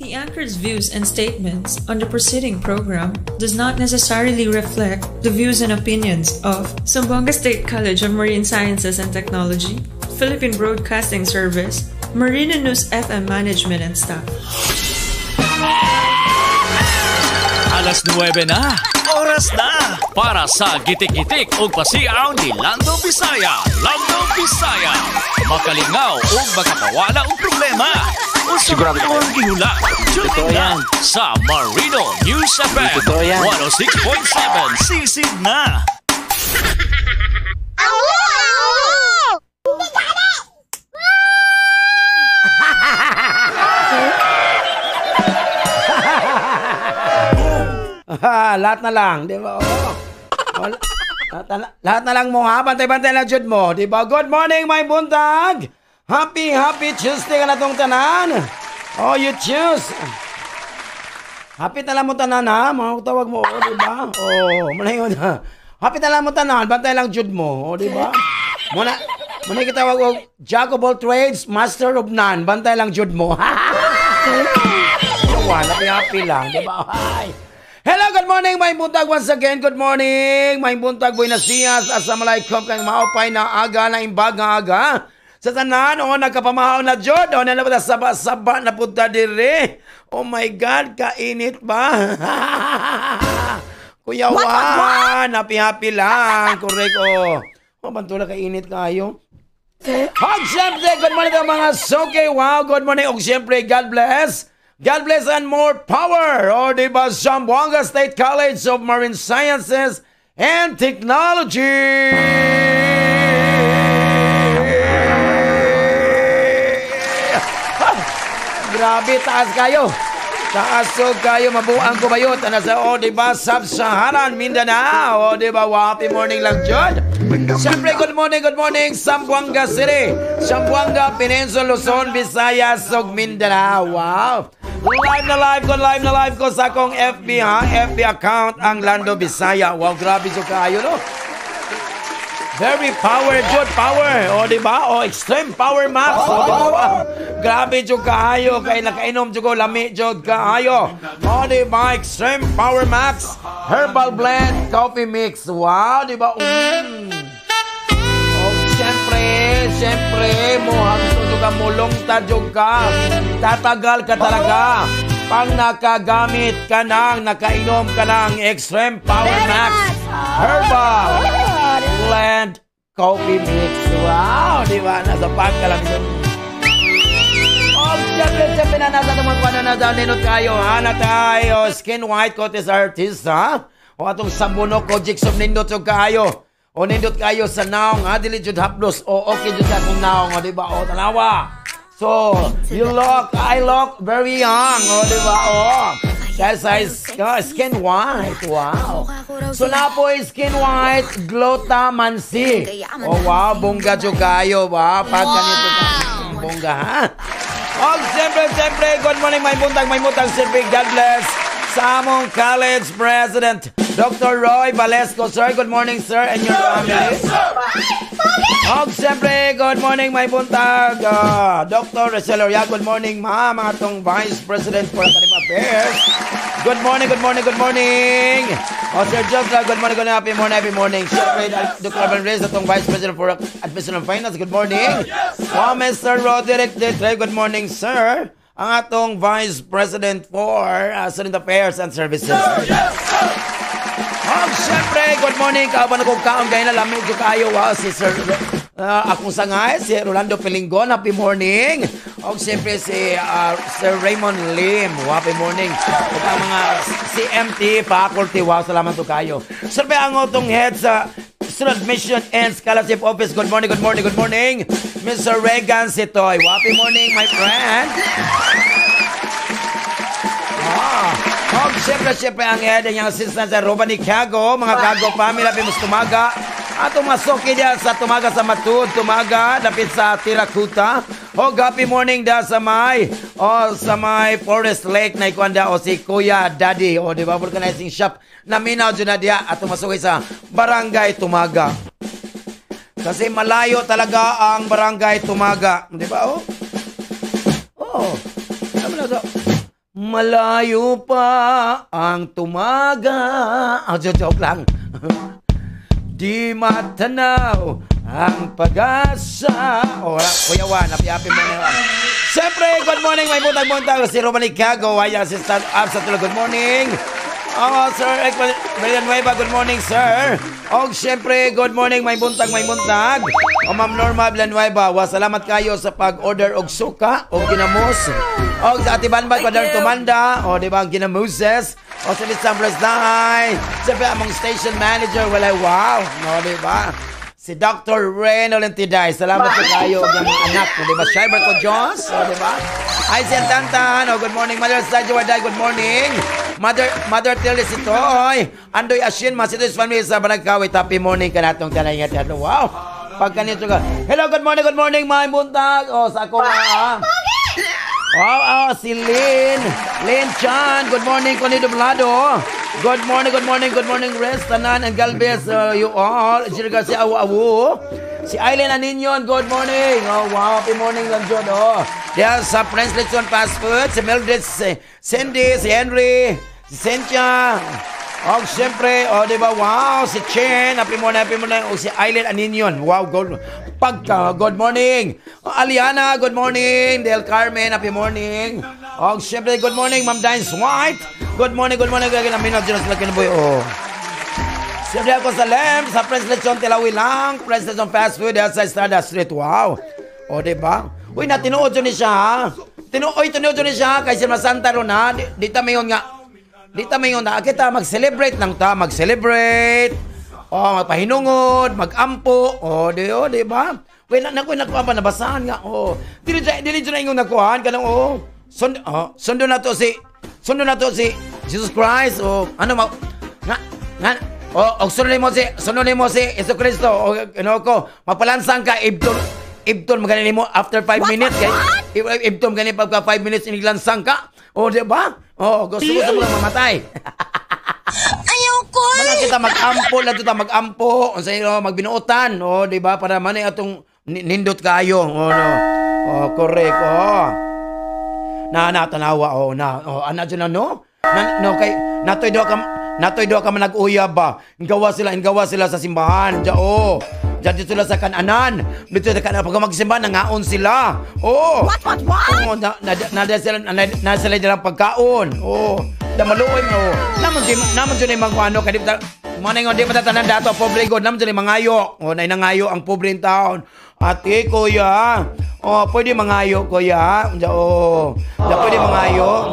The anchor's views and statements on the preceding program does not necessarily reflect the views and opinions of Zamboanga State College of Marine Sciences and Technology, Philippine Broadcasting Service, Marina News FM Management and staff. Alas 9 na, oras na para sa gitik-gitik o pasiaw ni Lando Bisaya. Lando Bisaya, makalingaw o makapawala ang problema. O sa mga gihula, tuloy na sa Marino News FM 106.7 sisid na. Lahat na lang, di ba? Lahat na lang mo ha, bantay-bantay na jud mo, di ba? Good morning, my buntag! Happy Tuesday ka na tong tanan! Oh, you choose! Happy na lang mo tanan ha, mga tawag mo, di ba? Oh, malayon ha. Happy na lang mo tanan, bantay lang jud mo, di ba? Muna kitawag o, Jack of all trades, master of none, bantay lang jud mo. Happy lang, di ba? Hi! Hello, good morning, my buntag once again. Good morning, my buntag. Buenos dias. Assalamualaikum kang maupay na aga na imbag nga aga. Sa tanan, nagkapamahaw na jod. Nalabot na saba-saba na punta dire. Oh my God, kainit ba? Kuya Juan, happy lang. Correct, bantula kainit kayo. Siyempre, good morning ang mga soke. Wow, good morning. Siyempre, God bless. God bless and more power. O diba, Zamboanga State College of Marine Sciences and Technology. Grabe, taas kayo. Taasog kayo, mabuang kubayot. Ano sa, diba, Sub-Saharan, Mindanao. O diba, happy morning lang, Jod. Siyempre, good morning, Zamboanga City. Zamboanga, Peninsula, Luzon, Visayas, ug Mindanao. Wow. Live na live ko sa akong FB ha. FB account ang Lando Bisaya. Wow, grabe so kayo, no? Very power, good power. O, diba? O, extreme power max. O, diba? Grabe so kayo. Kaya nakainom so ko, lami so kayo. O, diba? Extreme power max. Herbal blend, coffee mix. Wow, diba? O, siyempre, mohang ka mulong tadyog ka. Tatagal ka talaga. Pang nakagamit ka nang, nakainom ka ng Extreme Power Max Herbal Blend Coffee Mix. Wow, di ba? Nasa pag ka lang ito. Siyempre na nasa naman ko na ninot kayo. Na tayo, Skin White Coatis Artist, ha? O atong sabunok ko, Jigsaw nindot so kayo. O nindot kayo sa naong, ha? Dili jud haplos. O okay jud sa akong naong, di ba? O tanawa. So, I look very young. O di ba? O. Skin white. Wow. So na po Skin White Glutamancy. O wow, bongga jud kayo, ba? Pag ganito ka, bongga, ha? O siyempre, good morning, my buntag, siyempre, God bless. Sa among college president, Dr. Roy Valesco, sir. Good morning, sir, and your family. Og siyempre, good morning, my buntag. Dr. Rachel Oria, good morning, ma'am. Atong Vice President for Academic Affairs. Good morning. O Sir Joseph, good morning, happy morning. Siyempre, Dr. Alvin Reyes, atong Vice President for Admission and Finance. Good morning. O Mr. Roderick Detre, good morning, sir. Ang atong Vice President for Student Affairs and Services. Siyempre, good morning. Kauban akong kaong gaya na lamig ko kayo. Si Sir, akong sangay, si Rolando Pilingon. Happy morning. O siyempre si Sir Raymond Lim. Happy morning. O ang mga CMT faculty. Wow, salamat to kayo. Siyempre, ang atong head sa Student Admission and Scholarship Office. Good morning. Mr. Regan Sitoy. Happy morning, my friend. Siyempre, ang head ng assistant sa Robani Cago, mga Cago family, lapit tumaga. Atong masoki dia sa tumaga sa Matud, tumaga, lapit sa Tirakuta. Happy morning da sa may Forest Lake na ikwanda o si Kuya Daddy. Di ba, vulcanizing shop. Naminaw dyan na dia at masuki sa Barangay Tumaga. Kasi malayo talaga ang Barangay Tumaga. Di ba, Malayo pa ang tumaga. Joke lang. Di matanaw ang pag-asa. Kuya Juan, happy mo na. Siyempre, good morning, may buntag-buntag. Si Romani Cago, ay assistant up sa tulog. Good morning. Sir Villanueva, good morning, sir. Siyempre, good morning, may buntag. Ma'am Norma Villanueva, salamat kayo sa pag-order og suka o ginamos. Sa Atibanbat, Padar Tumanda, diba, ang ginamuses. Sa Lisambres Dahay. Siyempre, among station manager, wow. Diba? Si Dr. Reno Lentiday, salamat po kayo ng mga anak mo, diba? Shiver ko, Jones, diba? Ay, si Tantan, good morning, Mother Sajo Waday, good morning. Mother Teles ito, Andoy Ashin, Masitos family sa Barangkawit, happy morning ka natong kanayat. Wow, pagka nito ka. Hello, good morning, mga buntag. Sa ako si Lynn Chan, good morning, Conido Blado. Good morning, Rest, Tanan, and Galvez, you all. Si Awu. Si Aileen Aninyon, good morning. Wow, happy morning lang, John. There's sa Prince Lechon Fast Food, si Mildred, si Cindy, si Henry, si Cynthia. Siyempre, diba, wow, si Chen, happy morning. Si Aileen Aninyon, wow, good morning. Aliana, good morning. Del Carmen, happy morning. Siyempre, good morning, Ma'am Dines White. Good morning. Gagawin namin na dyan sila kinaboy. Siyempre ako sa Lem, sa Prince Lechon Tilawi lang. Prince Lechon Fast Food, sa Stardust Street. Wow. Diba? Uy, tinuod yun siya, ha? Tinuod yun siya, kasi masanta ron, ha? Di ta mayon na. Kita, mag-celebrate lang ta. Mag-celebrate. Magpahinungod, mag-ampo. Diba? Uy, nakuha pa, nabasahan nga. Dili dyan na yung nakuhaan. Kanang, sundo na to si Jesus Christ. Sunod mo si Jesus Cristo. Mapalansang ka, Ibton, maganin mo after 5 minutes. Ibton, maganin pagka 5 minutes, inilansang ka. Diba? Gusto mo lang mamatay. Ayaw ko! Mga kita mag-ampo. Magbinuotan. Diba? Para manay atong nindot kayo. Correct. Natanawa. Ano dyan no? Natoy do ka man nag-uyab ba? Ingawa sila sa simbahan. Diyan sila sa kananan. Dito sa kananan. Pag magsimbahan, nangaon sila. What? Nada sila dyan ang pagkaon. Damaluoy mo. Naman dyan yung mga ano. Manay di matatanan dato. Pobre God. Naman dyan yung mangayo. Nainangayo ang pobre in town. Ate, kuya. Pwede mangayo, kuya. Pwede mangayo.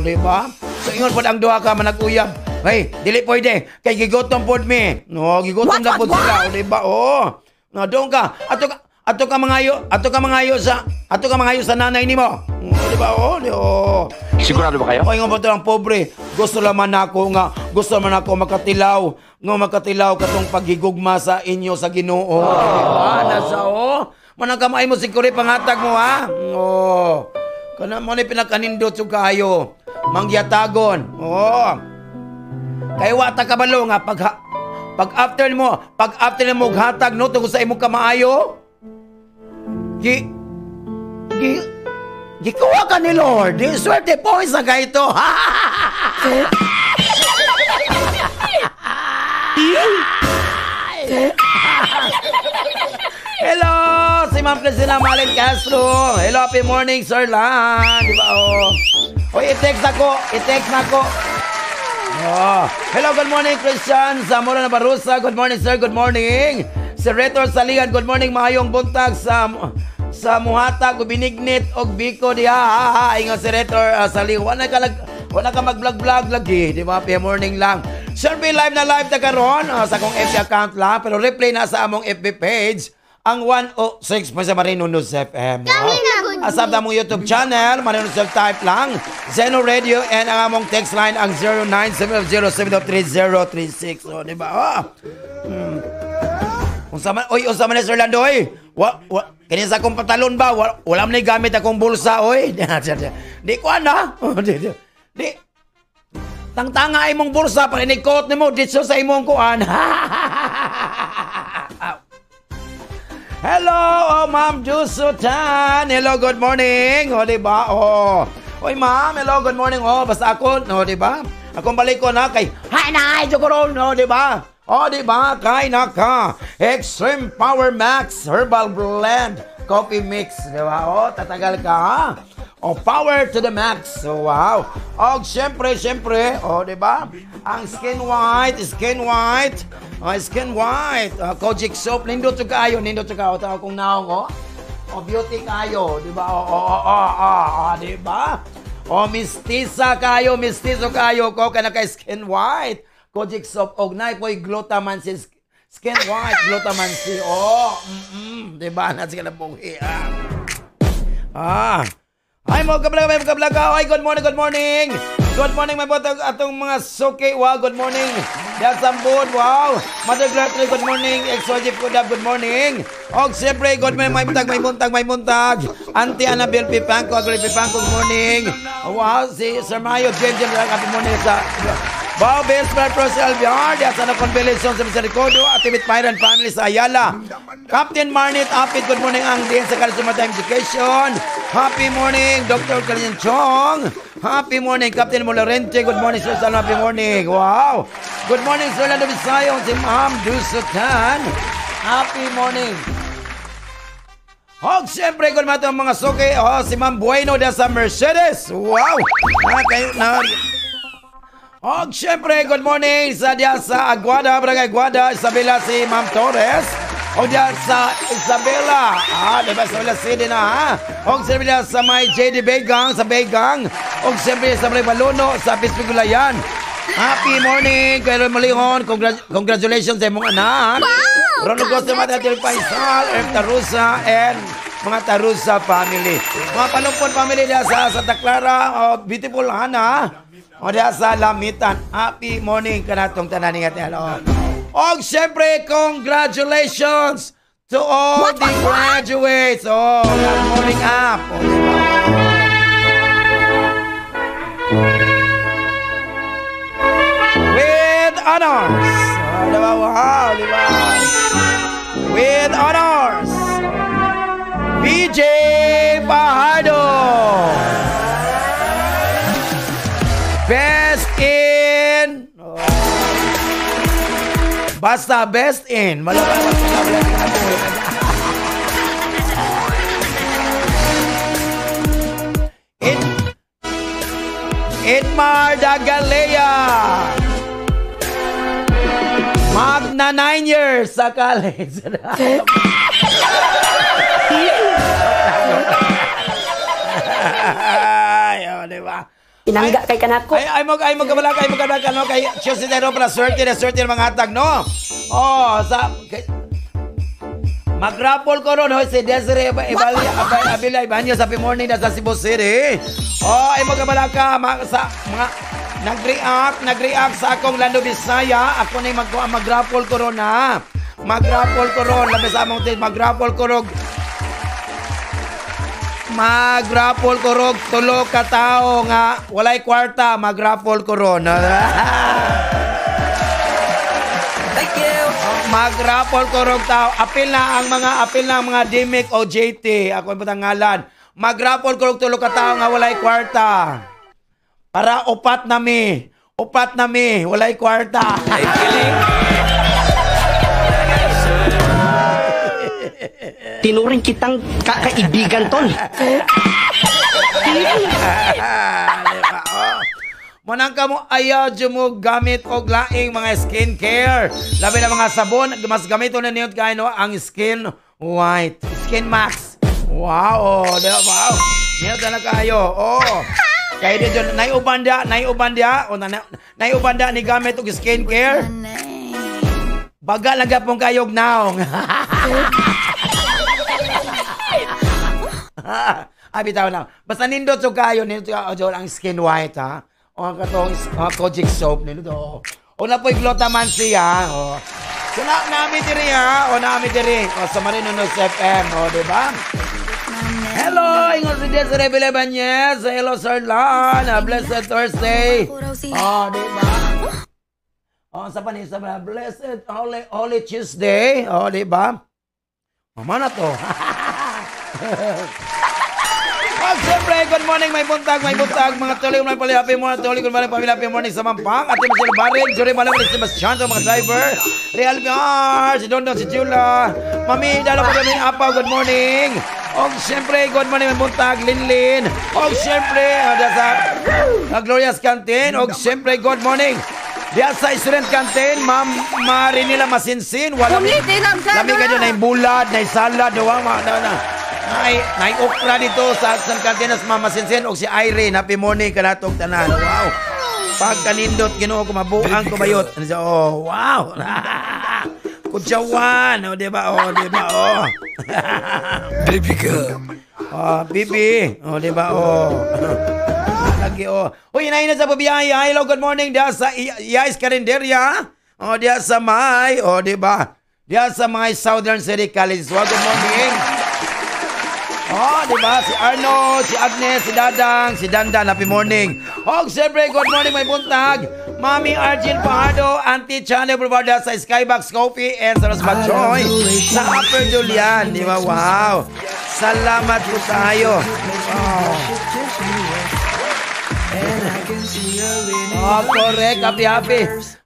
Diba? So, ingon po ang duha ka manag-uyab. Hey, dili pwede. Kay gigotom po mi. Gigotom na po sila. Diba? Doon ka. Ato ka mangayo sa nanay nimo. Diba? Sigurado ba kayo? Ingon po ang pobre. Gusto naman ako makatilaw katong paghigugma sa inyo sa Ginoo. Diba? Manangkamay mo siguro pangatag mo, ha? Kana mo ni pinakanindot sa kayo. Mangyatagon. Kay wata kabalo nga pag after mo hatag no tungod sa imong kamaayo. Gikuha ka ni Lord. Di swerte po isa ka ito. Hello, si Ma'am Priscilla Malen Castro. Hello, happy morning, Sir Lan. Di ba, i-text na ako. Hello, good morning, Christian Zamora Nabarusa. Good morning, sir, good morning. Si Retor Salihan, good morning, mahayong buntag sa Muhatag, Binignit, og Biko diha. Ingon si Retor Salihan. Wala ka mag-vlog lagi. Di ba, happy morning lang. Survey live na live na karon sa akong FB account lang. Pero replay na sa among FB page. Ang 106 sa Marino News FM. Asab na mong YouTube channel, Marino News type lang. Zeno Radio and ang among text line ang 0970703036. Di ba? Unsa man ni Sir Lando, kani sa akong pantalon ba? Wala man ni gamit akong bulsa, Di ko ana. Di. Tangtanga imong bulsa para inikot nimo dito sa imong kuan. Hello, Ma'am Jusutan. Hello, good morning. Diba? Oy, ma'am, hello, good morning. Oh, basta ako, no, di ba? Akong balik ko na kay Hanay Chocorol, no, di ba? Oh, di ba? Kay naka Extreme Power Max Herbal Blend Coffee Mix, di ba? Oh, tatagal ka, ha? Oh, power to the max. So, wow. Oh, syempre, oh, di ba? Ang Skin White. Oh, Skin White. Kojic Soap. Nindot to kayo. Tawag kong naong, oh. Oh, beauty kayo. Di ba? Di ba? Oh, mistiso kayo. Ko ka na kay Skin White. Kojic Soap. Og na po'y glutamansi. Skin White, glutamansi. Oh, di ba? Nasa ka na buhi. Ay, mo kablaga. Ay, good morning. Good morning, my botag atong mga suki. Wow, good morning. Dasambod, wow. Mother Glatry, good morning. Exojip Kudab, good morning. Og siyempre, good morning, may muntag. Auntie Annabelle Pipangko, good morning. Wow, si Sir Mayo, Jen, good morning sa... Wow, best friend Rosy Alviar, diya sa na-convalescent sa Misericordio, Activate Pyron Family sa Ayala. Captain Marnit Apit, good morning ang din sa Karisuma Time Education. Happy morning, Dr. Kalyan Chong. Happy morning, Captain Molarente, good morning, Susan, happy morning. Wow. Good morning, Sir Lando Visayong, si Ma'am Dusutan. Happy morning. Og siyempre, good morning mga suki. Oh, si Ma'am Bueno diya sa Mercedes. Wow. Og syempre, good morning sa diya sa Aguada, Barangay Aguada, Isabela si Ma'am Torres. O diya sa Isabela, diba Isabela City na, ha? Og siyempre sa may JD Begang, sa Begang. Og siyempre sa may Balono, sa Pispigulayan. Happy morning, Kairo Malihon. Congratulations sa mong anak. Wow! Ronald Costa, Matatil Paisal, Tarusa, and mga Tarusa family. Mga Palumpon family diya sa Santa Clara, beautiful Hana. O diya sa Lamitan. Happy morning kanatong tanan nga hello. Og syempre, congratulations to all the graduates. Oh, good morning up. O, diba? With honors. O, diba? Wow, diba? With honors. BJ Fajardo. Best in. Oh. Basta best in. Edmar Dagalea. Magna 9 years sa college. Ay, diba? Inangga kay kanako. Ay mo kabalaka no kay Chositero para swerte ng mga hatag no. Oh, sa magrapol ko ron si Desiree Abila Ibanyo sa morning na sa Cebu City. Oh, ay mo kabalaka sa mga nag-react sa akong Lando Bisaya. Ako na magrapol ko ron ha. Magrapol ko ron labi sa among magrapol ko ron. Magrapol ko rog tulo ka tao nga walay kwarta magrapol ko ron. Thank you. Magrapol ko rog tao. Apil na ang mga Dimic o JT. Ako ang patangalan. Magrapol ko rog tulo ka tao nga walay kwarta. Para upat na mi walay kwarta. Tinuring kitang kaibigan ton. Manang ka mo ayaw mo gamit og laing mga skincare. Labi na mga sabon, mas gamit na niyo kayo ang Skin White, Skin Max. Wow, wow. Niyo na kayo. Oh. Kaya dito naiubanda ni gamit og skincare. Baga lang gapong kayog naong. Bitaw lang. Basta nindot so kayo ang Skin White ha. O ang katong Kojic Soap nindot. O na po'y glutamansi ha. O. So namin diri ha. O namin diri. O sa Marinunos FM. O diba? Hello! Ingon si Desiree Bilebanyes. Hello Sir Lan. Blessed Thursday. O diba? O sa panisa ba? Blessed Holy Tuesday. O diba? Mama na to. Well, siyempre, good morning, may buntag, mga tuloy, may pali, happy morning, tuloy, good morning, pamilya, happy morning sa Mampang, at Michelle Barren, Jory Malamang, si Sebastian, sa mga driver, Real Piar, si Dondon, si Chula, Mami, dala po kami, Apaw, good morning, o siyempre, good morning, may buntag, Linlin, o siyempre, sa Glorious Canteen, o siyempre, good morning, diya sa student canteen, Ma'am Marinila Masinsin, wala lami kayo na yung bulad, na yung salad, na yung okra dito sa canteen, Ma'am Masinsin, o si Irene, happy morning, kanatong tanan, wow. Pag kanindot, ginoo ko mabuang kumayot. Oh, wow. Kutsawan, o diba, Baby ka. Oh, bibi, o diba, lagi uy, inahin na sa pabiyaya. Hello, good morning. Diya sa Iyais Karinderya. Diya sa May. Diba? Diya sa mga Southern City College. Good morning. Diba? Si Arno, si Agnes, si Dadang, si Dandan. Happy morning. Siyempre, good morning, may buntag. Mami Arjun Pahardo, Auntie Chane Bravada sa Skybox Coffee and sa Rosbat Choy. Sa Upper Julian. Diba? Wow. Salamat po tayo. Correct.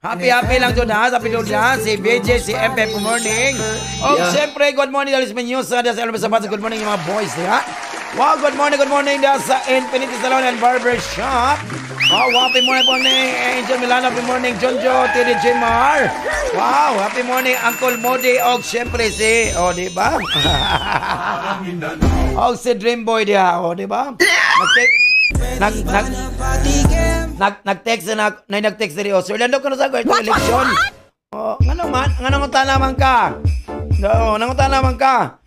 Happy lang dyan ha. Happy dyan. Si BJ, si MP, good morning. Siyempre, good morning. Dalis Menyusa. Good morning yung mga boys. Ha? Wow, good morning. Dahil sa Infinity Salon and Barber Shop. Happy morning. Angel Milano, happy morning. Jonjo, TDJ Mar. Wow, happy morning. Uncle Modi. Siyempre si, diba? Si Dreamboy diya. Diba? Nag-text na rin. Sir Lando ka na sa ito eleksyon. Nangunta naman ka.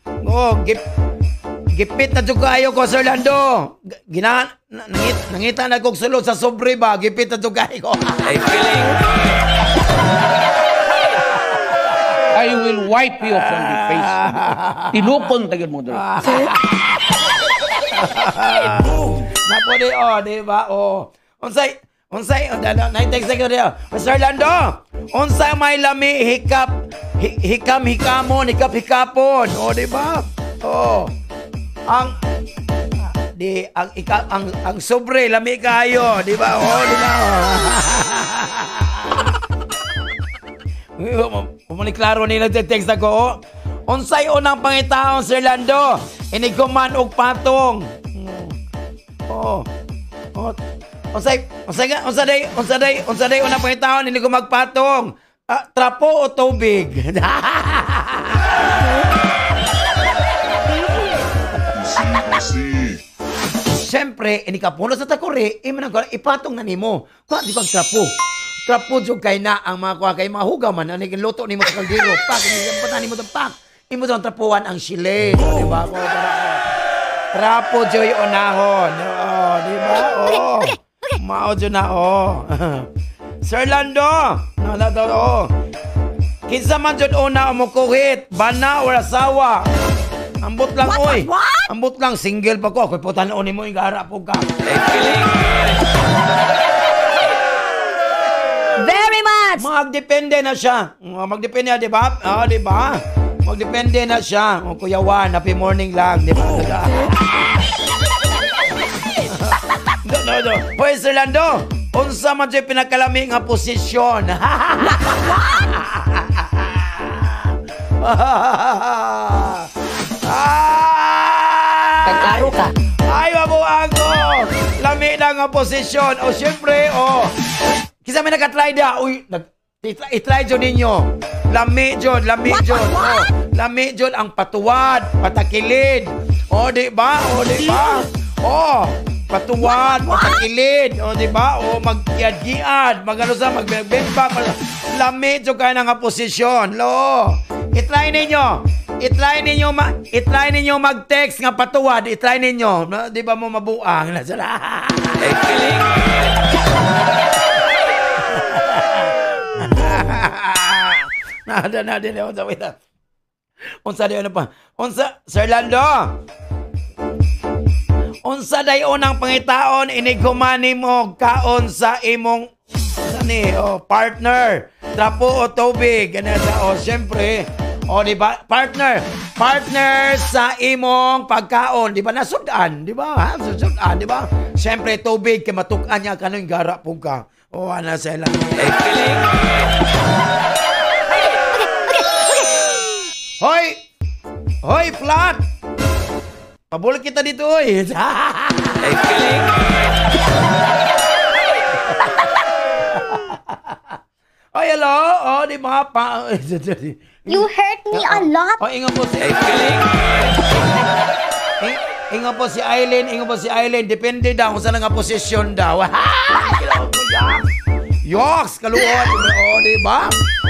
Gipit na tukayo ko, Sir Lando. Nangita na kong sulod sa sobre ba. Gipit na tukayo ko. I will wipe you from the face. Tinukon tagal mo doon. Napodi, diba? Unsay, na-text ko rin. Sir Lando, unsay may lami, hikamon, hikapon. Diba? Ang sobre, lami kayo. Diba? Diba? Klaro nila text ako. Unsay unang pangitaon, Sir Lando, iniguman og patong. Unsa day unang pangitaon iniguman magpatong. Trapo o tubig? Siyempre, inikapuno sa takuri, ipatong na nimo. Kuha di kong trapo. Trapo jud kay na ang mga kuha kay mahugaw man ang luto nimo sa kaldero. Pak, patan nimo pak. Imo tong trapuan ang sile, di ba? Trapo jud unahon. Di ba? Mao jud na Sir Lando, kinsa man jud una mo kuhit, bana or asawa? Ambot lang oy. Ambot lang single pa ko. Ako'y putan-on nimo igara po ka. Very much! Magdepende na siya. Magdepende na, di ba? Di ba? Magdepende na siya. Kuya Juan, happy morning lang. Di ba? No. Hoy, Sir Lando, unsa man dyan pinakalami nga posisyon? Kaklaro ka. Ay, mabuang ko. Lami na nga posisyon. Siyempre, kisa may nakatry da. Uy, itry dyan ninyo. Lami dyan. Lami dyan ang patuwad, patakilid. Di ba? Patuwad, patakilid. Di ba? Magkiad-giad. Magbembak. Lami dyan kayo nga posisyon. Itry ninyo mag-text nga patuwad. Itry ninyo. Di ba mo mabuang? Unsa day pa? Sir Lando. Unsa day unang pangitaon inigumani mo kaon sa imong partner. Trapo o tubig. Siyempre, O, di ba? Partner sa imong pagkaon. Di ba? Nasudan. Di ba? Ha? Nasudan. Di ba? Siyempre, tubig. Kaya matukan niya ka nung gara po ka. O, ano sila. Hoy, flat! Pabulit kita dito, hoy. Oy, hello. Oh, di ba pa? You hurt me a lot. Oh, ingon po si Aileen. Ingon po si Aileen, depende daw kung saan nga posisyon daw. Yoks, kaluot. Oh, di ba?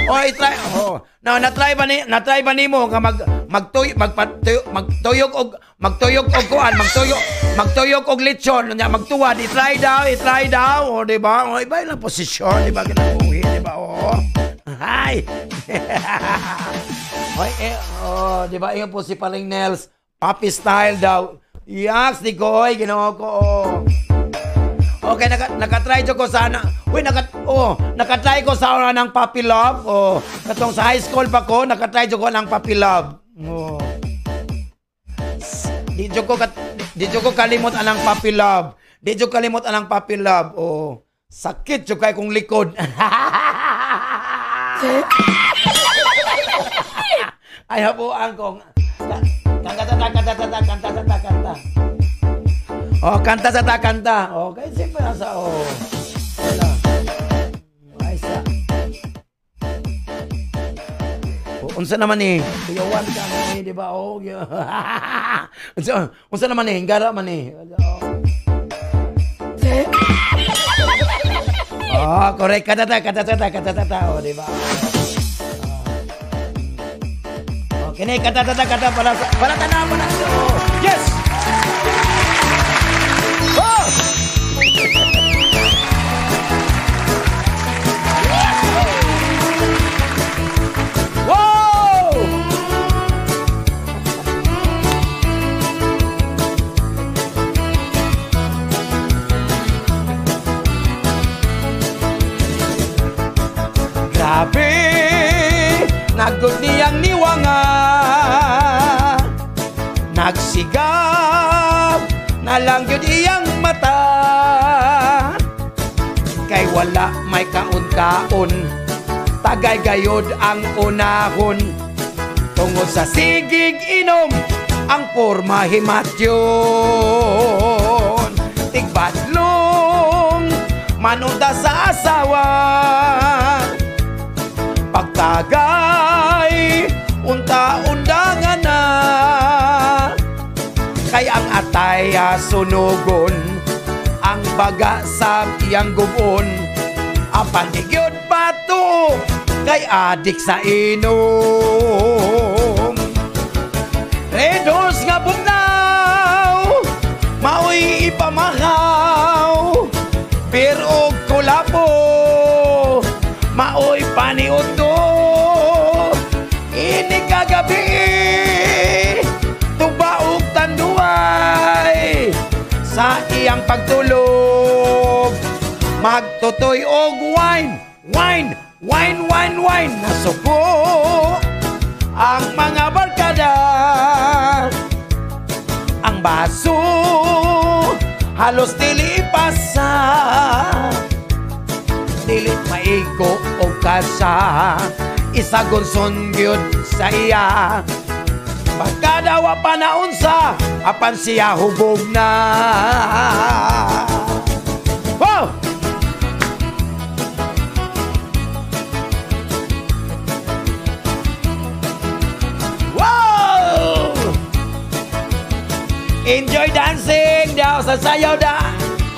Oh, try. Oh. Now, na-try ba nimo nga magtuyog og kuan, magtuyog og lechon, nya magtuwad, i-try daw. Oh, di ba? Oh, iba lang posisyon, di ba? Kinabuhi, di ba? Oh. Hi. Oh, di ba? Ingon po si Paring Nels, Papi style daw. Yaks, di ko, ginoo ko. Oh. Okay, nakatry ko sana. Uy, nakatry ko sa oras ng Puppy Love. Oh, katong sa high school pa ko, nakatry ko ng Puppy Love. Oh. Di ko kalimot anang Puppy Love. Oh, sakit jo kay kong likod. Ay hapo ang kong. Kanta. Oh, kanta. Okay, siyempre nasa, oh. Wala. Aysa. Oh, unsa naman eh. Kuyawan ka mo eh, di ba? Oh, unsa naman eh. Gara man eh. Oh, correct. Kata. Oh, di ba? Okay, kata. Para tanah. Oh, yes! Grabe, nagod niyang niwanga, nagsigap, nalang yun iyang mata. Kay wala may kaon-kaon, tagay gayod ang unahon. Tungod sa sigig inom, ang porma himatyon. Tigbadlong, manuda sa asawa. Pagtagay, unta-undangan na. Kay ang atay sunugon, ang baga sa iyang gubon. Apan digyod bato, kay adik sa inom. Redos nga bugnaw, maoy ipamahaw. Pero kulabo, maoy paniuto. Ini kagabi, tubaog tanduay. Sa iyang pagtulog, magtutoy og wine. Nasuko ang mga barkada. Ang baso, halos dili ipasa. Dili maigo o kasa, isagon sungyod sa iya. Pagkadawa pa na unsa, apan siya hubog na. Wow! Wow! Enjoy dancing daw sa sayaw da.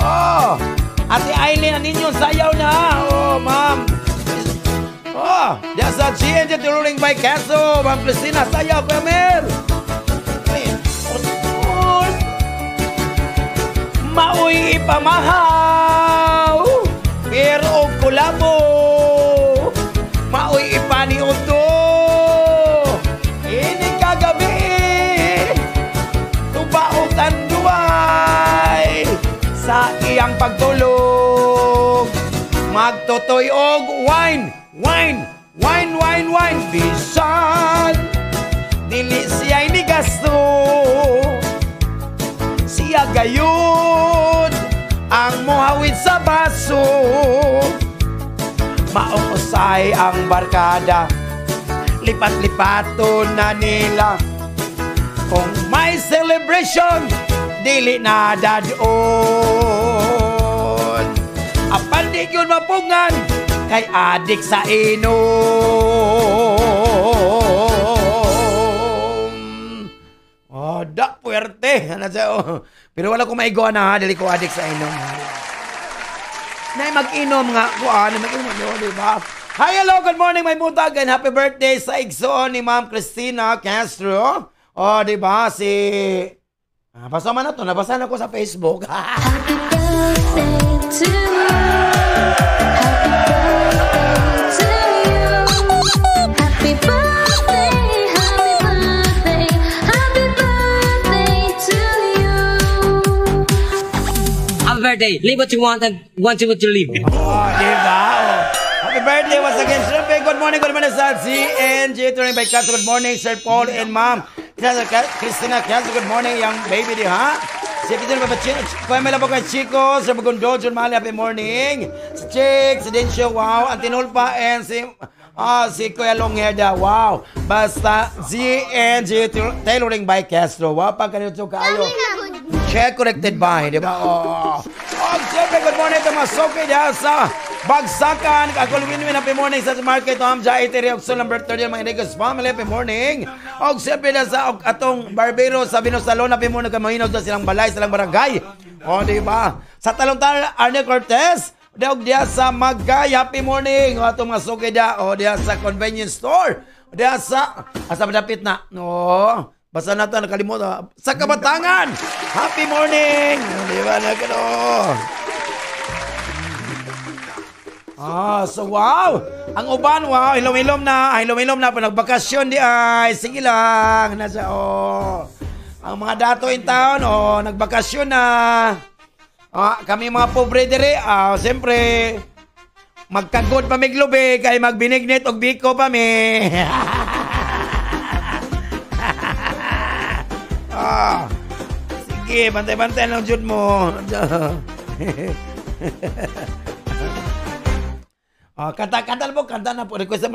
Oh! Ate Aileen, ang inyong sayaw na. Oh, ma'am. Oh, there's a change at the ruling by Caso. Ma'am Christina, sayaw, Pamir. Maoy ipamahaw, pero kulabo. Maoy ipaniuto. Ini kagabi, tubaog tanduay. Sa iyang pagtulog, magtotoy og wine. Bisan dili siya ni gasto. Siya gayon ang muhawid sa baso. Mausay ang barkada, lipat-lipaton na nila. Kung may celebration, dili na dadoon. Apan di yun mapungan, kay adik sa inom. Oh, da puwerte. Pero wala ko maigo na, dili ko adik sa inom. Na mag-inom nga ko, mag-inom yun, diba? Hi, hello, good morning, my mutag, and happy birthday sa igsoon ni Ma'am Cristina Castro. Oh, diba, si... basa man na to, nabasa na ko sa Facebook. Happy birthday to you. Happy birthday to you. Happy birthday, happy birthday, happy birthday to you. Happy birthday. Live what you want and want what you live. Oh, diba? Oh. Happy birthday once again, Sir. Good morning, Sir CNG. Turning by Kat. Good morning, Sir Paul and Ma'am Cristina Castro. Good morning, young baby, di ha? Si Peter Babachin, kuya may labo kay Chico, Sir Bagundo, John Mali, happy morning. Si Chick, si Dencio, wow. Antinulpa, and si Kuya Longherda, wow. Basta, CNG, tailoring by Castro. Wow, pagkanito kayo. Check corrected by, di ba? Oh, siyempre, good morning to mga soke dyan sa Bagsakan. Kakulungin happy morning sa market. Hamja, Iteri, Oxol, number 30, mga Negos family, happy morning. Og siyempre na sa atong barbero sa Binosalon, happy morning kamahinaw dyan silang balay, silang barangay. O, di ba? Sa Talong-Tal, Arne Cortez, daog diya sa Magay, happy morning. O, atong mga soke dyan, o, diya sa convenience store. O, diya sa, asa madapit na. O, basta na ito, nakalimutan. Sa Kabatangan, happy morning. Di ba na gano? So wow. Ang uban, wow. Hilom-hilom na. Hilom-hilom na. Nagbakasyon di ay. Sige lang. Nasa, ang mga dato in town, nagbakasyon na. Kami mga pobre dire, siyempre, magkagod pa may globe, kay magbinignit og biko pa mi. Sige, bantay-bantay lang jud mo. Kanta na po, kanta na po. Request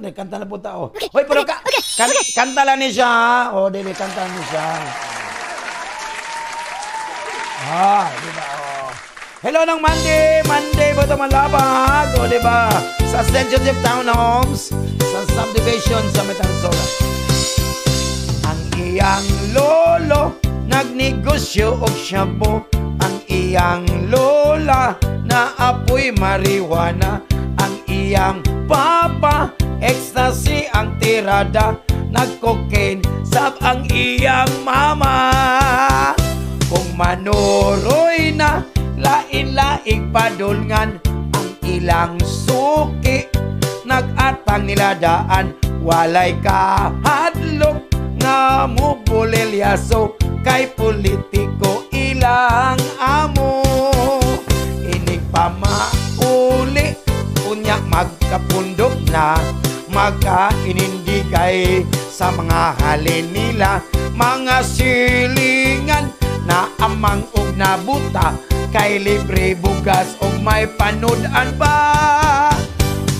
na kanta na po tao. Hoy, pero kanta lang niya siya. Dili, kanta niya siya. Diba, Hello ng Monday po ito malabag. Diba, sa St. Joseph Townhomes, sa subdivision sa Metansola. Ang iyang lolo, nagnegosyo og shabu. Ang iyang lola, na apoy marijuana. Ang iyang papa, ecstasy ang tirada. Nag-cocaine, sab ang iyang mama. Kung manuroy na, lain-laing padulngan. Ang ilang suki, nag-atang niladaan. Walay kahadlok, nga mo pulilyaso. Kay politiko ilang amo. Inig pa mauli, unya magkapundok na. Magkainindigay sa mga halin nila. Mga silingan na amang og nabuta. Kay libre bugas og may panudan pa.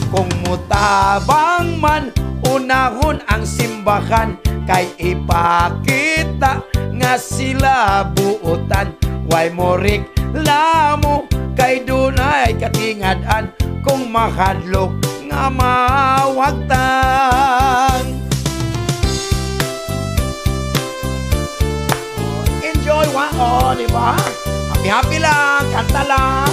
Kung mutabang man, unahon ang simbahan. Kay ipakita nga sila buutan. Way morik lamo, kay dunay katingadan. Kung mahadlok nga mawagtan. Enjoy diba? Happy lang, kanta lang.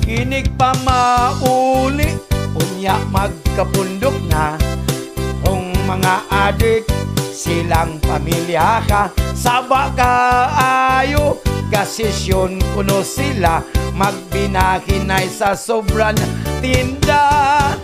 Inig pa mauli, unya magkapundok na. Kung mga adik, silang pamilya ka. Saba ka ayo, kasisyon kuno sila. Magbinahinay sa sobran tinda.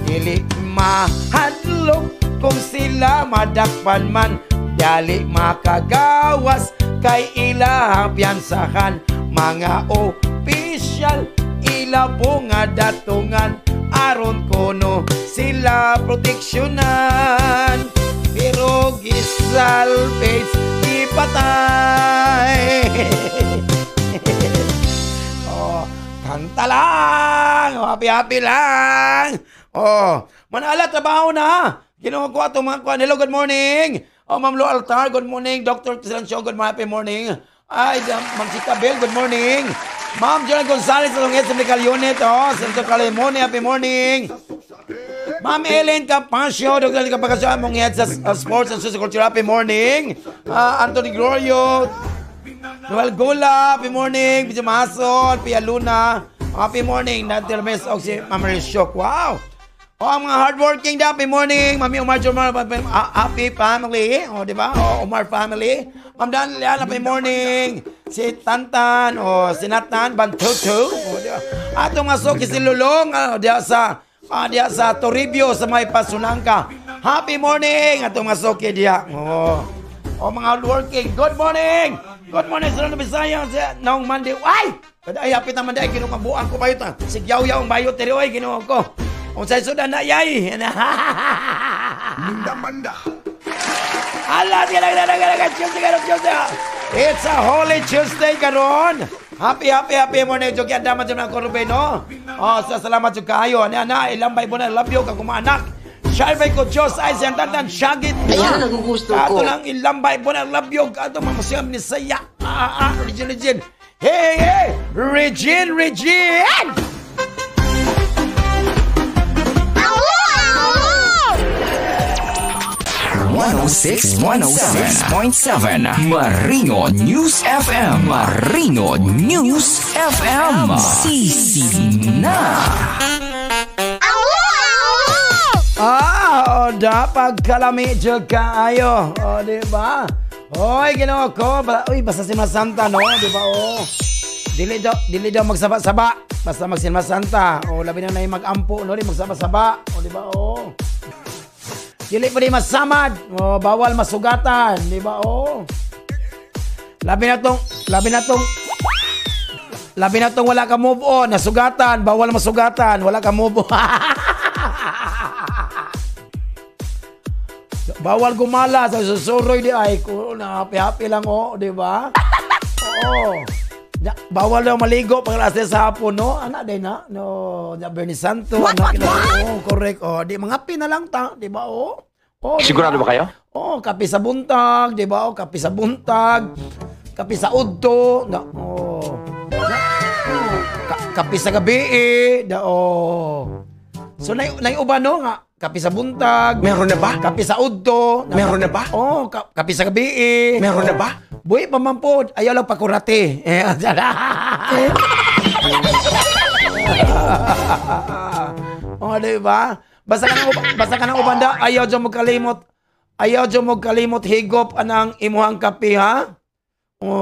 Dili mahadlok kung sila madakpan man. Dali makagawas kay ilahang piyansahan. mga opisyal ilabo nga datungan aron kono sila proteksyonan pero gisalvage ipatay. Oh, kanta lang, happy lang. Oh, manala trabaho na. Ginoo ko ato mga kuan. Hello, good morning. Oh, Ma'am Lo Altar, good morning. Dr. Tisancio, good morning, happy morning. Ay, Ma'am Chika Bell, good morning. Ma'am Jonah Gonzalez, Salonget, sa Medical Unit, Senator Calimone, happy morning. Ma'am Ellen Capasio, Dr. Capasio, among head sa Sports and Social Culture, happy morning. Anthony Glorio, Noel Gula, happy morning. Pidyo Mason, Pia Luna, happy morning. Natil Mes, si Ma'am Rishok, wow. Ang mga hardworking da, happy morning. Mami Omar Jomar, happy family. Di ba? Omar family. Ma'am Dan Lian, happy morning. Si Tantan, si Natan, Bantutu. Atong masok si Lulong, diya sa Toribio, sa may Pasunangka. Happy morning. Atong masok diya. Mga hardworking, good morning. Good morning, Sir Bisaya. Naong Monday. Ay! Ay, hapit naman dahil. Ginukabuan ko bayot. Sigyaw-yaw ang bayot. Oy, ginuha ko. Kung sa'yo sudan na yay. Manda. Ala, it's a Holy Tuesday karon. Happy morning. Jogi ang daman dyan ng Corubeno. Salamat yung kayo. Ilambay mo na. Love you. Kakumaanak. Shalvay ko Diyos ay siyang tantan. Shagit mo. Ayan ang nagugusto ko. Ato lang ilambay mo na. Love you. Ato mamasiyam ni Saya. Regine. Hey. Regine. 106.7 Marino News FM. Marino News FM. Sisi na. Dapat kalami juga ayo. Diba? Oy, ginawa ko. Basta Semana Santa, no? Diba, Dili daw magsaba-saba. Basta mag-Semana Santa. Labi na yung mag-ampo, no? Di magsaba-saba. Diba, Dili pa di masamad. Bawal masugatan. Diba, Labi na tong wala ka move on. Nasugatan. Bawal masugatan. Wala ka move on. Bawal gumala sa susuroy di ay ko na happy lang di ba? Bawal daw maligo pag alas sa hapon no. Ana day na no, Bernie Santo anak correct di mga pina lang ta, di ba Sigurado ba kayo? Kape sa buntag, di ba? Kape sa buntag. Kape sa udto, kape sa gabi So nay uban no nga kape sa buntag. Meron na ba? Kape sa udto. Meron na ba? Kape sa gabi. Meron na ba? Buhi pamampod. Ayaw lang pakurate. Diba? Basta ka ng ubanda. Ayaw dyan mo kalimot higop anang imuhang kape, ha?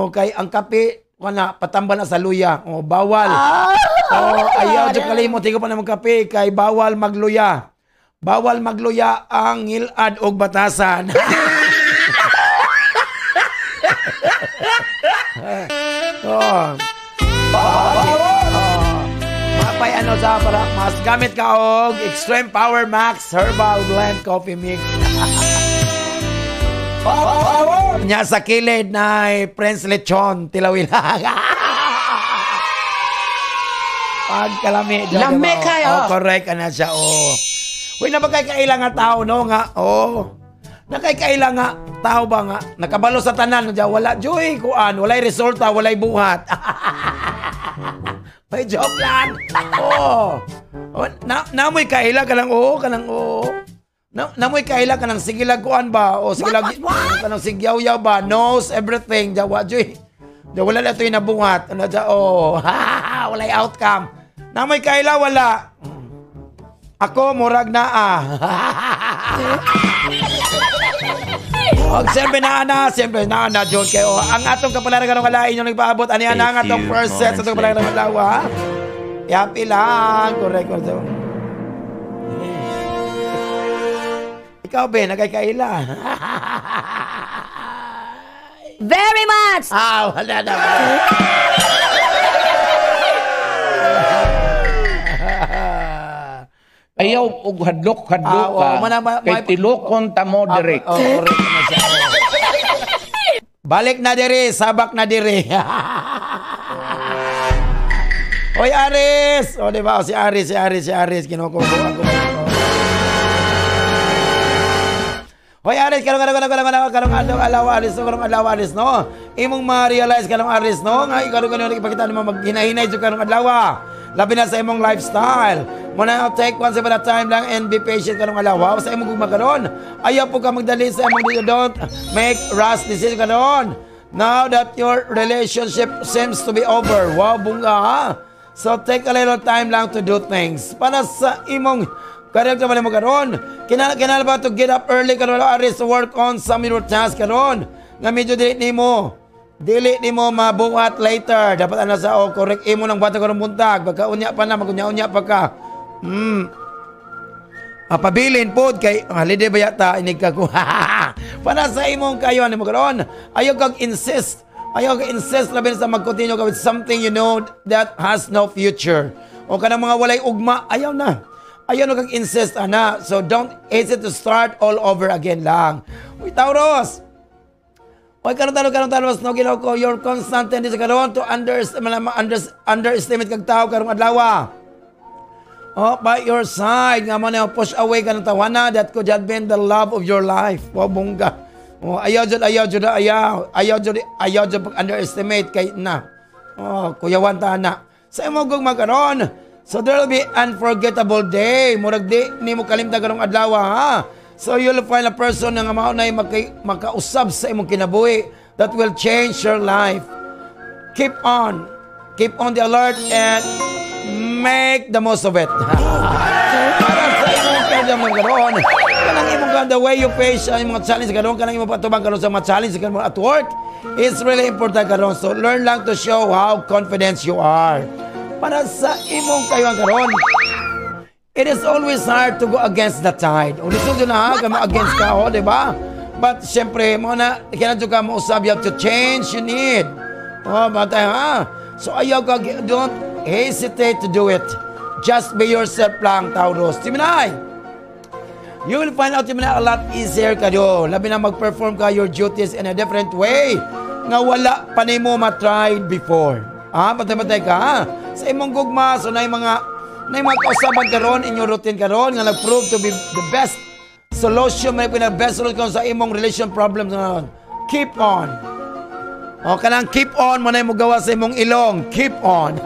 Kay ang kape, patambal na sa luya. Bawal. Ayaw dyan kalimot higop anang kape. Kay bawal magluya. Bawal magluya ang ngilad o batasan. Mapay para mas gamit ka og Extreme Power Max Herbal Blend Coffee Mix. Nya sa kilid na Prince Lechon Tilawila. Pagkalami. Lame kayo. Correct ana siya Uy, na ba kay kailang nga tao, no? Nga, na kay kailang nga tao ba nga? Nakabalo sa tanan, wala, joy, kuan, walay resulta, walay buhat. May joke lang. Namoy kaila ka lang, Namoy kaila ka ng sigilag kuan ba? Sigilag, ka ng sigyaw-yaw ba? Knows everything, jawa, joy. Wala na ito yung nabuhat. Walay outcome. Namoy kaila, wala. Ako, murag na Siyempre na ana, John kayo. Ang atong kapalaran ng kalain yung nagpaabot. Ano yan ang atong first set sa atong kapalaran ng kalawa? Happy lang. Correct. Ikaw, Ben, nagkakaila. Very much! Wala na. Ayaw og hadlok-hadlok ka. Kay tilokon ta mo direct. Correct na siya. Balik na dire, sabak na dire. Hoy Aris! O diba, si Aris. Kinukubuhan ko. Hoy Aris, karong adlaw Aris, no? Imong ma-realize karong Aris, no? Nga karong ipakita nimo maghinahinay jud karong adlaw. Labi na sa imong lifestyle. Muna take one step at a time lang and be patient karong adlaw. Sa imong gugmakaron, ayaw po ka magdali sa imong don't make rash decision karon. Now that your relationship seems to be over. Wow, bunga ha? So take a little time lang to do things. Para sa imong career ka mo karon. Kinala ba to get up early karon Aris to work on some of your tasks karon. Nga medyo dili nimo mabuhat later. Dapat ana sa correct imo nang bata karon buntag. Pagka-unya pa na magunya-unya pa ka. Pabilin pod kay holiday ba yata inig ka ko. Para sa imong kayo nimo karon. Ayaw kag insist labi sa mag-continue ka with something you know that has no future. O kanang mga walay ugma, ayaw na kang insist, ana. So don't hesitate to start all over again lang. Uy, Taurus! Uy, karon Taurus, no, ginaw ko, your constant tendency karon to underestimate kag tao karong adlaw. Oh, by your side, nga man push away ka ng tawana that could have been the love of your life. Wow, bongga. Oh, ayaw jud pag-underestimate kay na. Oh, kuyawan ta na. Sa imong gugma karon, so there will be unforgettable day. Murag di nimo kalimtan karong adlaw ha. So you'll find a person nga mao nay makausab sa imong kinabuhi that will change your life. Keep on the alert and make the most of it. Para sa imong kailangan karon, kanang imong the way you face ang mga challenge karon, kanang imong patubang karon sa mga challenge karon at work, it's really important karon. So learn lang to show how confident you are. Para sa imong kayuan karon, it is always hard to go against the tide. Ulisod na ha, kamo against ka ho, di ba? But syempre, mo na kinadto ka mo usab, you have to change, you need. Oh, batay ha. So ayaw ka, don't hesitate to do it. Just be yourself lang, Taurus. Timinay! You will find out a lot easier kayo. Labi na mag-perform ka your duties in a different way. Nga wala pa nimo ma-tried before. Patay-patay ka ha. Sa imong gugma, so na yung mga kausaban karon in your routine karon nga nag-prove to be the best solution, may pinag-best solution sa imong relation problems karon. Keep on. O kanang keep on mo na mo gawa sa imong ilong. Keep on.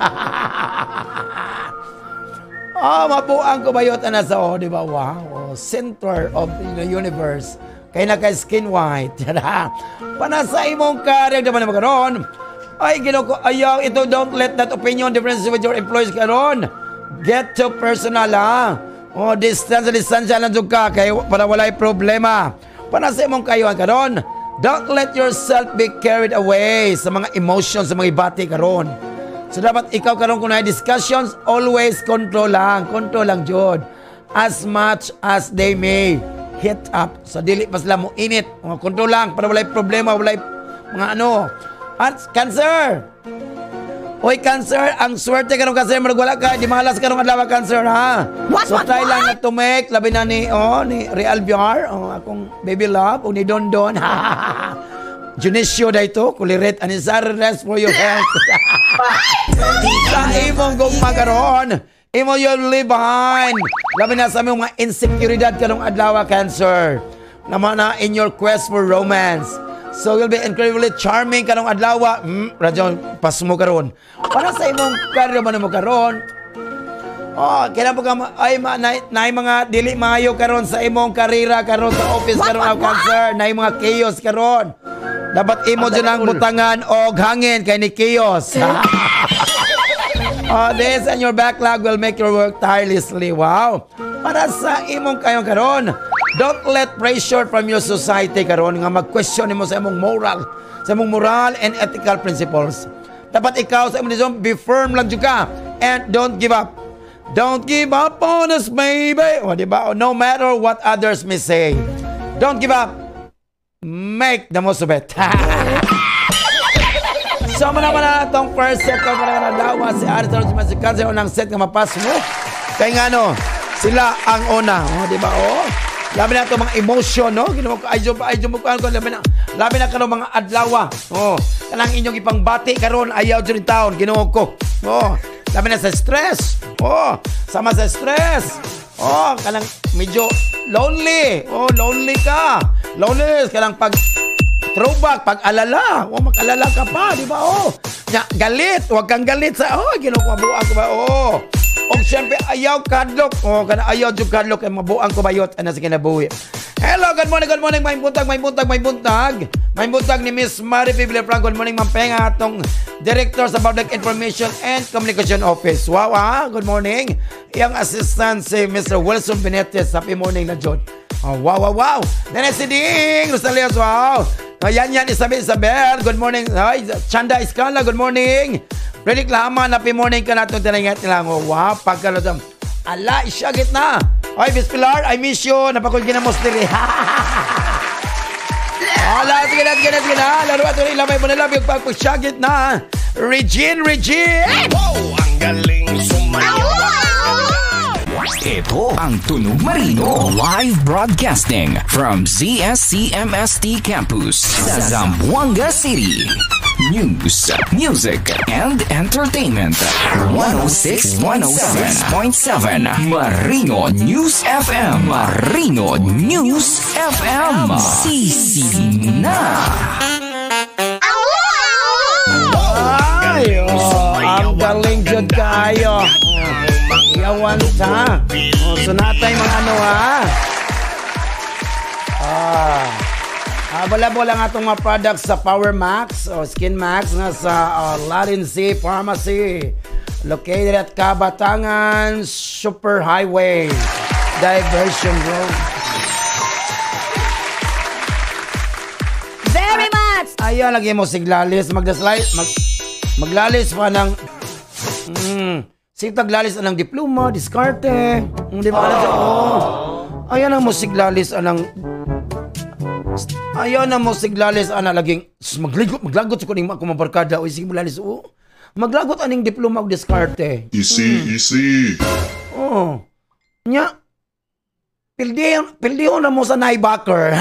Mabuang ko bayot ana sa di ba? Wow, center of the universe. Kay naka skin white. Pana sa imong career daw na karon. Ay ginoko ayaw ito, don't let that opinion differences with your employees karon. Get to personal ha. Distance lang jud ka kay para walay problema. Pana sa imong kayuhan karon. Don't let yourself be carried away sa mga emotions sa mga ibati karon. So dapat ikaw karon kung may discussions, always control lang jud. As much as they may hit up. So dili pa sila mo init. Control lang para walay problema, walay mga ano. At Cancer. Oy Cancer, ang swerte karon Cancer, marag wala ka di malas karong adlaw Cancer ha. So try lang na to make labi na ni Real VR, akong baby love o ni Don. Junisyo dayto, kulirit anisar rest for your health. Sa imong gugma karon, imo you'll leave behind. Labi na sa mga insecurity karong adlaw Cancer. Naman na in your quest for romance. So you'll be incredibly charming karong adlaw. Radyo pas mo karon. Para sa imong career man mo karon. Kailan po ka na mga dili maayo karon sa imong karera karon sa office karon Cancer, na mga chaos karon. Dapat imo dyan ang butangan o hangin kay ni chaos. This and your backlog will make your work tirelessly. Wow. Para sa imong kayong karon, don't let pressure from your society karon nga mag-question nimo sa imong moral and ethical principles. Dapat ikaw sa imong decision, be firm lang jud ka and don't give up. Don't give up on us, baby. Diba? No matter what others may say. Don't give up. Make the most of it. So, mana itong first set ko para na dawa si Aris si Cancer unang set nga mapas mo. Kaya nga Sila ang una, di ba? Labi na ito mga emotion, no? Ginawa ko, ayun mo ko, labi na karon mga adlawa. Kanang inyong ipangbati karon ayaw dyan taon, ginawa ko. Labi na sa stress. Sama sa stress. Kanang medyo lonely. Lonely ka. Loneliness, kanang pag throwback, pag-alala. Mag-alala ka pa, di ba? Galit. Huwag kang galit sa, ginawa ko ba? O siyempre, ayaw kadlok. Kana ayaw yung kadlok. Mabuang ko bayot. Ano sa kinabuhi. Hello, good morning. May buntag. May buntag ni Miss Marie Pibler Frank. Good morning, Ma'am Penga. Atong Director sa Public Information and Communication Office. Wow, good morning. Iyang assistant si Mr. Wilson Benetes. Happy morning na, John. Wow. Then si Ding Rosalios. Wow. Yan, Isabel. Good morning. Hi, Chanda Iskala. Good morning. Predict Laman, happy morning ka na itong tinangat nilang. Wow, pagkalotong. Ala, isyagit na. Ay, Miss Pilar, I miss you. Napakul ginamos diri. Ala, sige na. Laro ato rin lamay mo na lang yung pagpusyagit na. Regine. Wow, ang galing sumayaw. Ito ang Tunog Marino live broadcasting from ZSCMST Campus sa Zamboanga City. News, music, and entertainment. 106.7 Marino News FM. Marino News FM. Sisi na. Ang galing dyan kayo. Yawan sa. Sunatay mga available ang atong mga products sa Power Max o Skin Max nga sa Latin C Pharmacy located at Kabatangan Super Highway Diversion Road. Very much! Ayaw, lagi mo siglalis. Maglalis pa ng sigtaglalis anang diploma, diskarte. Di ba alam siya? Ayaw na mo siglalis anang laging maglagot sa kuning ako mabarkada o sige mulalis maglagot aning diploma o diskarte. Easy. Nya pildiyon na mo sa naibacker.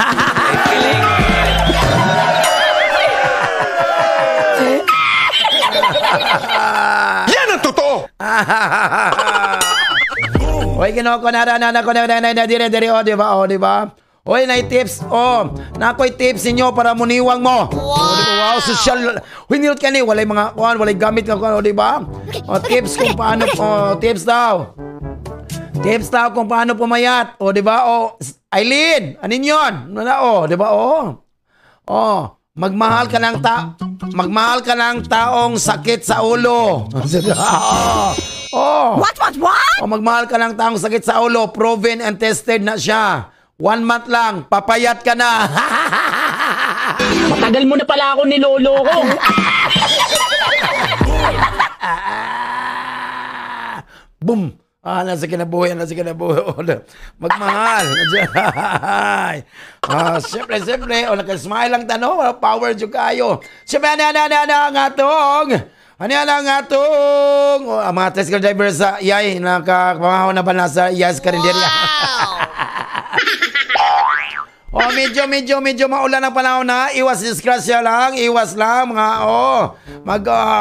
Yan ang totoo. Oy, ginoko na dire di ba? Oy, na tips. Nakoy tips ninyo para muniwang mo. Wow, social. Winilot ka ni, walay gamit ka, di ba? Tips kung paano, tips daw kung paano pumayat. Di ba? Aileen, anin yun? Di ba? Magmahal ka ng taong sakit sa ulo. What? Magmahal ka ng taong sakit sa ulo. Proven and tested na siya. 1 month lang, papayat ka na. Matagal mo na pala ako nilolo ko. Boom. Nasa kinabuhi. Magmahal. Siyempre. Nakasmile lang tanong. Power dyan kayo. Siyempre, ang atong. Ang mga tricycle driver sa iyay. Nakapamahaw na ba nasa iyay sa karinderya? Medyo maulan ang panahon na. Iwas disgrasya lang.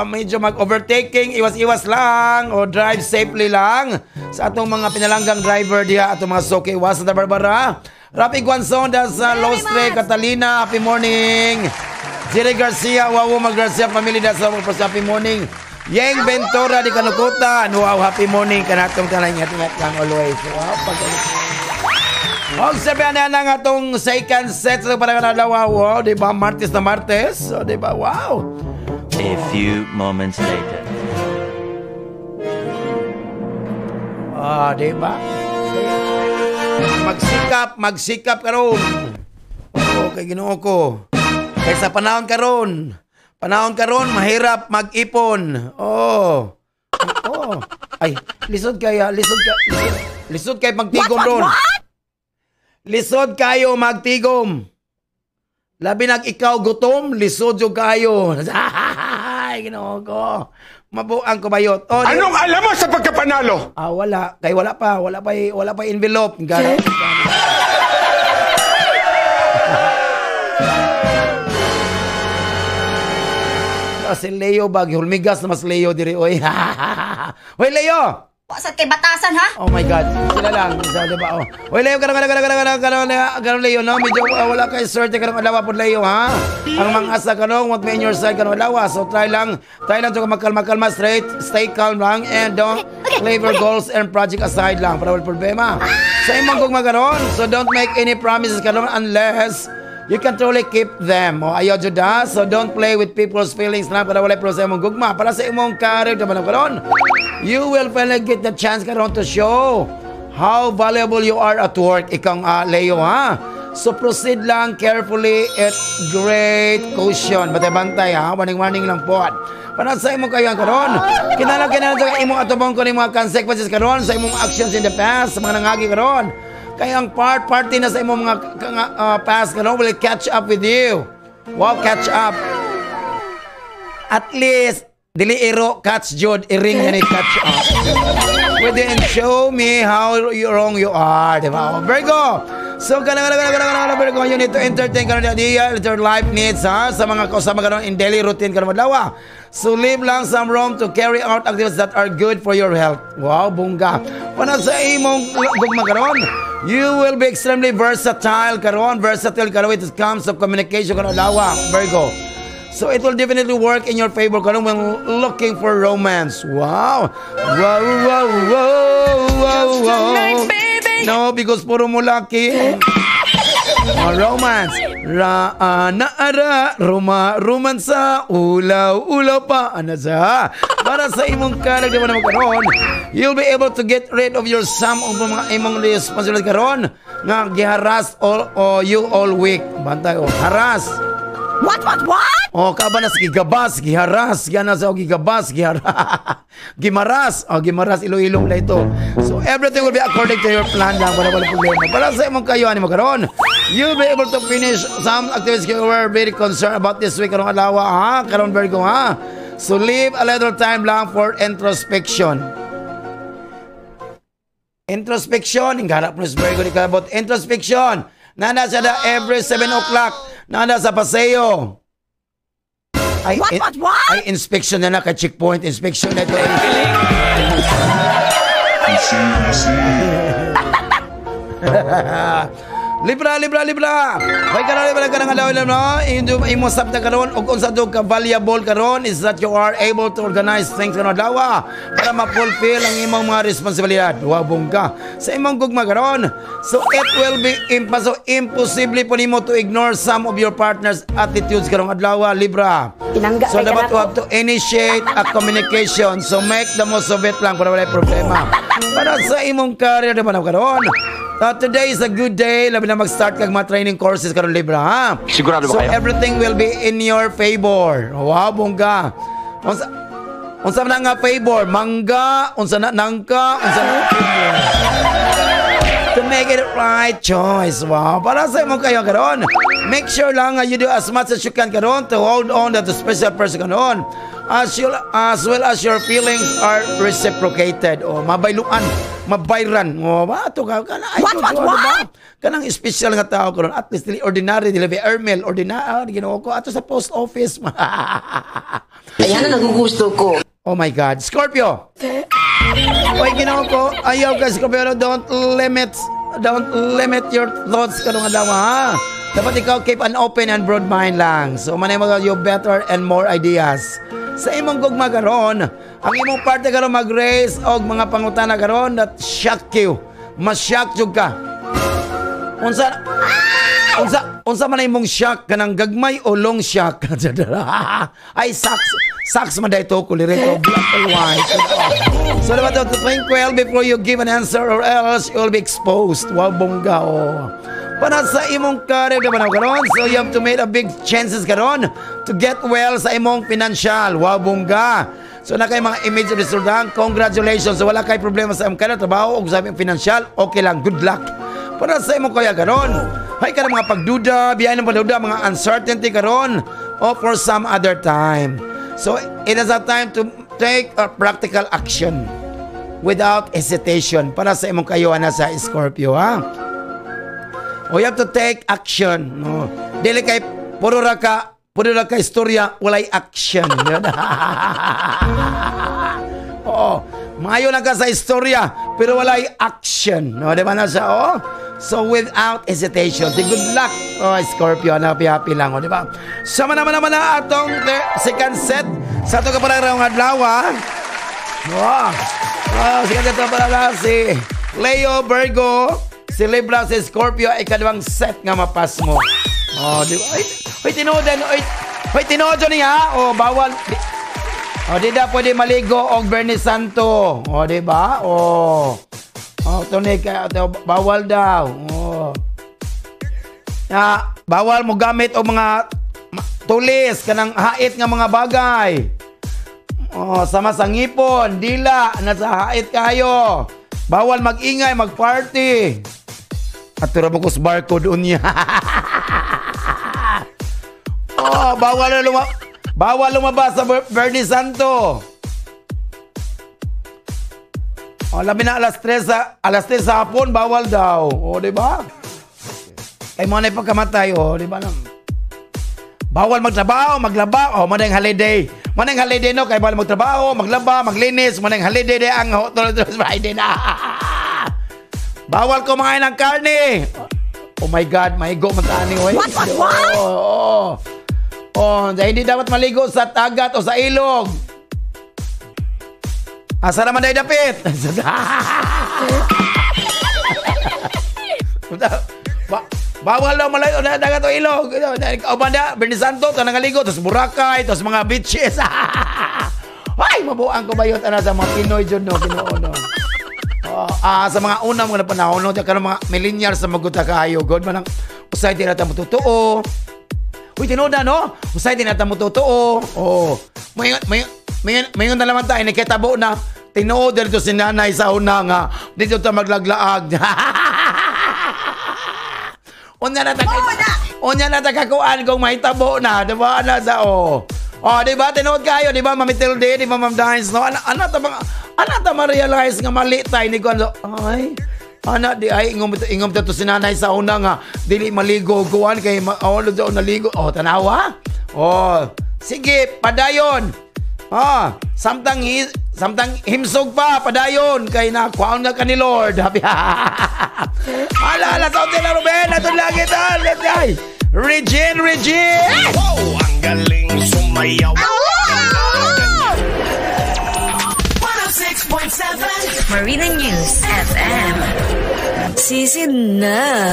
Medyo mag-overtaking. Iwas lang. Drive safely lang. Sa atong mga pinalanggang driver diya. Atong mga soke. Iwas sa Barbara. Rapi Guanzon. Sa Lostre. Catalina. Happy morning. Jerry Garcia. Wawo Garcia family. Sa happy morning. Yeng Ventura di Kanukutan. Wow, happy morning. Kanatong tanay. Ingat lang always. Wow, sabihan na nga itong second set sa parang wow, di ba? Martes na Martes. Di ba? Wow. A few moments later. Di ba? Magsikap karon. Kay Ginoo ko. Kay sa panahon karon, mahirap mag-ipon. Ay, lisod kay magtigom ron. Lisod kayo magtigom. Labi ikaw gutom, lisod yung kayo. Ay, Ginoo ko. Mabuang kubayot. Oh, Anong alam mo sa pagkapanalo? Wala. Kay wala pa envelope. Si Leo bagi hulmigas na mas Leo diri oy. Hoy Leo. Pasat kay batasan ha? Oh my God. Sila lang. Sabi ba? Oh. Hoy Leo, karon Leo no. Medyo wala kay swerte karong adlaw pod Leo ha. Ang mga asa karong what me in your side karong adlaw. So try lang to makalma straight. Stay calm lang and don't leave your goals and project aside lang para wala problema. Sa imong gugma karon, so don't make any promises karon unless you can truly keep them. O ayaw juda. So don't play with people's feelings na para wala pro sa imong gugma. Para sa imong career naman karon. You will finally get the chance karon to show how valuable you are at work. Ikang Leo ha. So proceed lang carefully at great caution. Bantay-bantay ha. Warning lang po. Para sa imong kayan karon. Kinala sa imong atubong ko ni mga consequences karon sa imong actions in the past. Sa mga nangagi karon. Kaya ang party na sa imong mga past karon will catch up with you. Wow, catch up. At least dili iro catch jud iring na ni catch up. Pwede and show me how wrong you are, di ba? Virgo. So Virgo, you need to entertain karon the idea that your life needs ha sa mga kasama karon in daily routine karon madlaw. So leave lang some room to carry out activities that are good for your health. Wow, bungga. Para sa imong gugma karon, you will be extremely versatile karon when it comes to communication karon adlaw, Virgo. So it will definitely work in your favor karon when looking for romance. Wow. No, because puro mo laki. Romance. Romansa. Ulaw pa. Anasa. Para sa imong kalag naman karon, you'll be able to get rid of your some of mga imong responsibility karon nga giharas you all week. Bantay haras. What? Oh, kabanas gigabas, giharas, ganas o gigabas, gimaras, gimaras ilo-ilo na ito. So everything will be according to your plan lang para wala problema. Para sa imong kayuhan mo karon, you'll be able to finish some activities you were very concerned about this week karong adlaw ha, karon Virgo ha. So leave a little time lang for introspection. Introspection, ingharap mo sa Virgo di ka about introspection. Nanda siya na every 7 o'clock. Nanda sa paseo. What? Ay, inspection na ka-checkpoint. Inspection na ito. Libra. Hoy karon libra ka nga daw no. Imo sab na karon ug unsa dog ka valuable karon is that you are able to organize things karon daw para ma-fulfill ang imong mga responsibilidad. Wabong ka sa imong gugma karon. So it will be impossible po nimo to ignore some of your partner's attitudes karon adlaw Libra. So dapat you have to initiate a communication. So make the most of it lang para wala problema. Para sa imong career naman karon. Today is a good day. Labi na mag-start kag mga training courses karon Libra ha. Sigurado ba kayo? So everything will be in your favor. Wow, bongga. Unsa na nga favor? Mangga, unsa na nangka, unsa na favor. To make it right choice. Wow. Para sa imong kayo karon, make sure lang you do as much as you can karon to hold on to the special person karon. As well as your feelings are reciprocated. O mabayluan, mabayran. O ba to ka kana ay what? Kanang special nga tao karon at least ordinary dili airmail ordinary Ginoo ko ato sa post office. Ayan na nagugusto ko. Oh my God, Scorpio. Oy Ginoo ko, ayaw ka Scorpio, don't limit your thoughts kanong adlaw ha. Dapat ikaw keep an open and broad mind lang. So manay mo you better and more ideas. Sa imong gugma karon, ang imong parte karon mag-raise og mga pangutana karon that shock you. Mas-shock jud ka. Unsa man imong shock kanang gagmay o long shock? Ay sucks man dayto ko lirito black or white. So dapat to think well before you give an answer or else you'll be exposed. Wow bongga oh. Para sa imong career naman karon, so you have to make a big chances karon to get well sa imong financial. Wow bongga. So na kay mga image resulta, congratulations. So wala kay problema sa imong career, trabaho o sa imong financial, okay lang, good luck. Para sa imong kaya karon, hay ka mga pagduda, biyahe ng pagduda, mga uncertainty karon o for some other time. So it is a time to take a practical action without hesitation para sa imong kayo na sa Scorpio, ha? O you have to take action. No? Dili kay puro ra ka istorya, walay action. Oo. Maayo lang ka sa istorya, pero walay action. No, di ba na siya? Oh? So, without hesitation. Good luck, Scorpio. Happy lang, di ba? Sama naman na atong second set sa itong kaparang adlaw, ha? Wow. Second set na si Leo, Virgo, si Libra, si Scorpio, ikadawang set nga mapas mo. Oh, di ba? Ay, tinood niya. Oh, bawal. O, di na pwede maligo og Bernie Santo. O, di ba? O, tunig, bawal daw. O. Bawal mo gamit o mga tulis, kanang hait nga mga bagay. O, sama sa ngipon, dila, nasa hait kayo. Bawal mag-ingay, mag-party. At tura mo kus barcode unya. O, bawal lumabas sa Bernie Santo. O, labi na alas 3 sa hapon, bawal daw. O, di ba? Kay mo na ipagkamatay, o, di ba? Bawal magtrabaho, maglaba, o, manang holiday. Manang holiday, no? Kay bawal magtrabaho, maglaba, maglinis, manang holiday de ang Friday na. Bawal kumain ng karne. Oh my God, maigo matani, oy. What? Oh, dahil hindi dapat maligo sa tagat o sa ilog. Asa naman dahil dapit? Bawal daw malayo na dagat o ilog. O banda, Bernie Santo, ito nangaligo, tapos Boracay, tapos mga beaches. Ay, mabuang ko ba yun? Sa mga Pinoy dyan, no? Pinuuno. Sa mga unang mga panahon, no? Kaya mga millennials sa maguta kayo. God, manang usay din natin matutoo. Uy, tinoda, no? Usay din natin matutoo. Oh. Mayon na naman tayo, nakitabo na. Tinood dito si nanay sa una nga. Dito tayo maglaglaag. Unya na takakuan kung may tabo na. Diba? Ano sa diba? Tinood kayo. Diba, Mami Tilde? Diba, Ma'am Dines? No? Ano ta ma-realize nga mali tayo ni Kuan? Ay, di ay ingom to si nanay sa una nga dili maligo kuan kay daw naligo. Tanawa. Sige, padayon. Samtang himsog pa padayon kay na kuan na ka ni Lord. Ala sa hotel Ruben, ato lagi tal. Regine. Wow, ang galing sumayaw. 106.7 Marina News FM. Sisi na.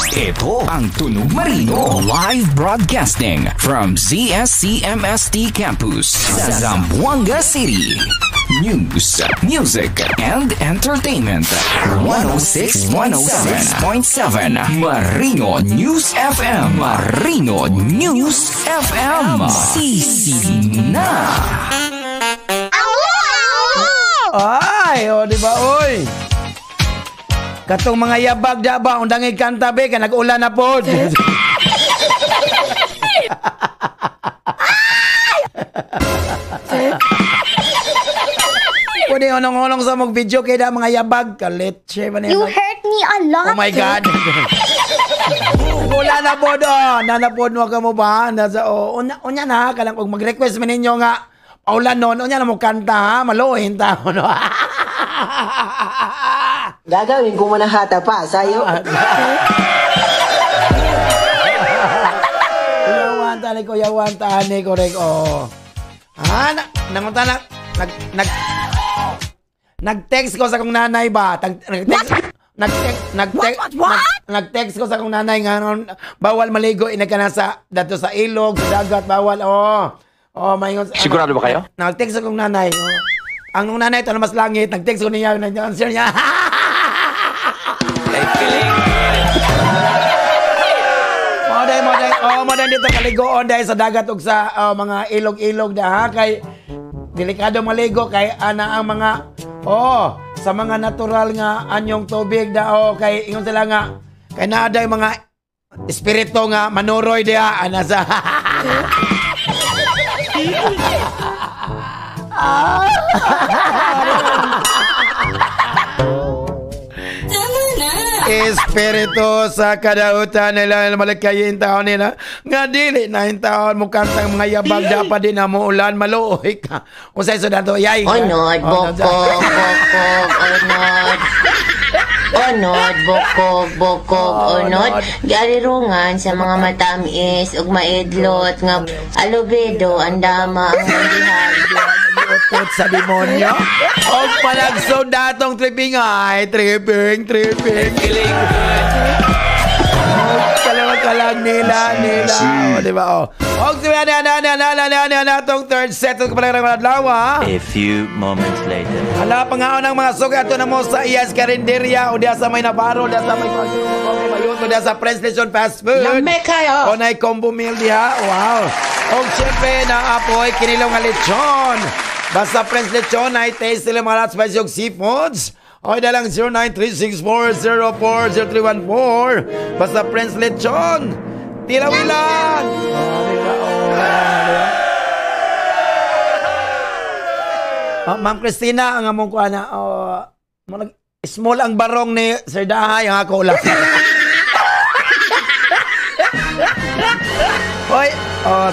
Ito ang Tunog Marino live broadcasting from ZSCMST Campus sa Zamboanga City. News, music, and entertainment. 106.7 Marino News FM. Marino News FM. Sisi na. Ay, di ba, oy? Katong mga yabag ba, undang ikanta be, ka nag-ulan na po. Pwede onong-onong sa mag-video kaya da mga yabag. Kaletse. You hurt me a lot. Oh my God. Wala na po doon. Nanapod mo ka mo ba? Unya na, kalang kung mag-request mo ninyo nga, paulan nun, unya na mo kanta ha, maluhin tao. No? Gagawin ko manahata pa sa'yo. Yawan tani ko rek. Nag-text ko sa kong nanay ba? Nag-text ko sa kong nanay nga bawal maligo ina ka na sa dato sa ilog, sa dagat bawal. Mayon. Sigurado ba kayo? Nag-text ko kong nanay. Ang nung nanay ito na mas langit, nag-text ko niya, nag-answer niya. Modern dito kaligoon dahil sa dagat ug sa mga ilog-ilog na ha, kay delikado maligo kay ana ang mga sa mga natural nga anyong tubig da kay ingon sila nga kay naaday mga espiritu nga manuroy dia ana sa Espiritu sa kadautan nila malakayin taon nila nga dili na yung taon mo kantang mga yabag dapat din na mo ulan maluoy ka kung sa iso dato yay Onod, bokog, onod. Giarirungan sa mga matamis ug maidlot nga alubedo andama ang magihan. Utot sa demonyo o palagso datong tripping ay tripping kiling kalang nila o diba o natong third set ng kapalang madlaw A few moments later. Hala pangaon ng mga sugat na mo sa Iyas Carinderia o diya sa may Navarro diya sa may Mayuto diya sa Prince Lechon Fast Food Lame kayo! o na combo meal diha wow o syempre na apoy kinilaw nga lechon basta Prince Lechon ay taste sila mga hot spicy og seafoods o dalang 093640400314 basta Prince Lechon tilawilan Ma'am Christina, ang among kuana, small ang barong ni Sir Dahay, ang ako ulang. Hoy,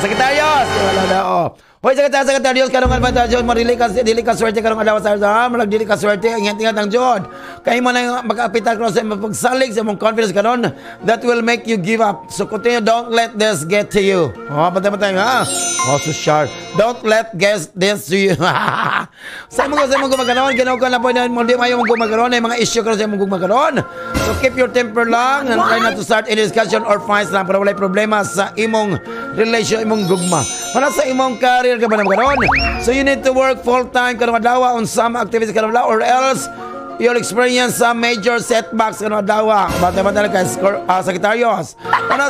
Sekretarios, wala na, Hoy, Sekretarios, karong advantage, dili ka swerte karong adlaw sa Arzaham, dili ka swerte, ang ingat ang Jod. Kaya mo na makapital ko sa mapagsalig sa mong confidence karon, that will make you give up. So continue, don't let this get to you. Patay, ha? So sharp. Don't let this to you. Sa mong gumaganon, ginaw ka na po na mo di mayo mong gumaganon, ay mga issue karon sa mong gumaganon. So keep your temper lang, and try not to start any discussion or fights lang para walay problema sa imong relation, imong gugma. Para sa imong career ka ba na magkaroon? So you need to work full-time karong adlaw on some activities karong adlaw or else you'll experience some major setbacks karong adlaw. Bata-bata ka Sekretarios. Para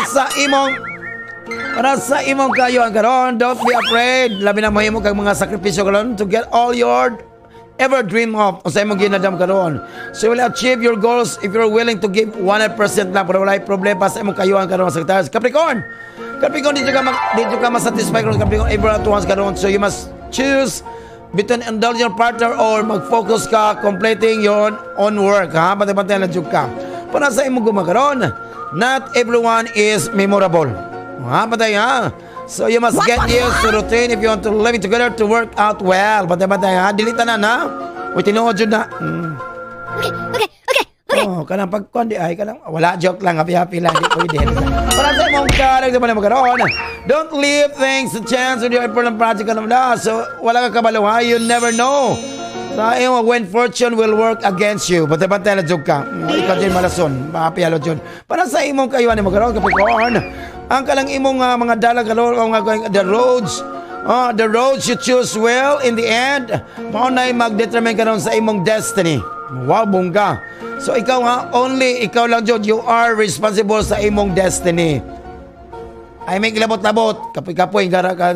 sa imong kayo ang karon, don't be afraid. Labi na mahimo kag mga sakripisyo karon to get all your ever dream of o sa imong ginadam karon. So you will achieve your goals if you're willing to give 100% lang para walay problema sa imong kayo ang karon Sekretarios. Capricorn, dito ka masatisfy karon Capricorn ever at once karon. So you must choose between indulge your partner or mag-focus ka completing your own work. Patay na jud ka. Para sa imong gumakaron, not everyone is memorable. Patay ha. So you must get used to routine if you want to live together to work out well. Patay ha. Dili tanan ha. Uy tinuod jud na. Okay. Kanang pagkuan di ay kanang wala joke lang happy lang di pwede. Para sa imong karag sa magkaroon. Don't leave things to chance with your important project kanang na. So wala ka kabalo ha. You never know. So when fortune will work against you. Patay na joke ka. Ikaw din malason. Happy halo jud. Para sa imong kayuan ni magkaroon Capricorn. Ang kalang imong mga dalag karon the roads you choose well in the end mao nay mag-determine karon sa imong destiny. Wow, bongga. So ikaw ikaw lang jud, you are responsible sa imong destiny. Ay may kilabot-labot, kapoy-kapoy gara ka.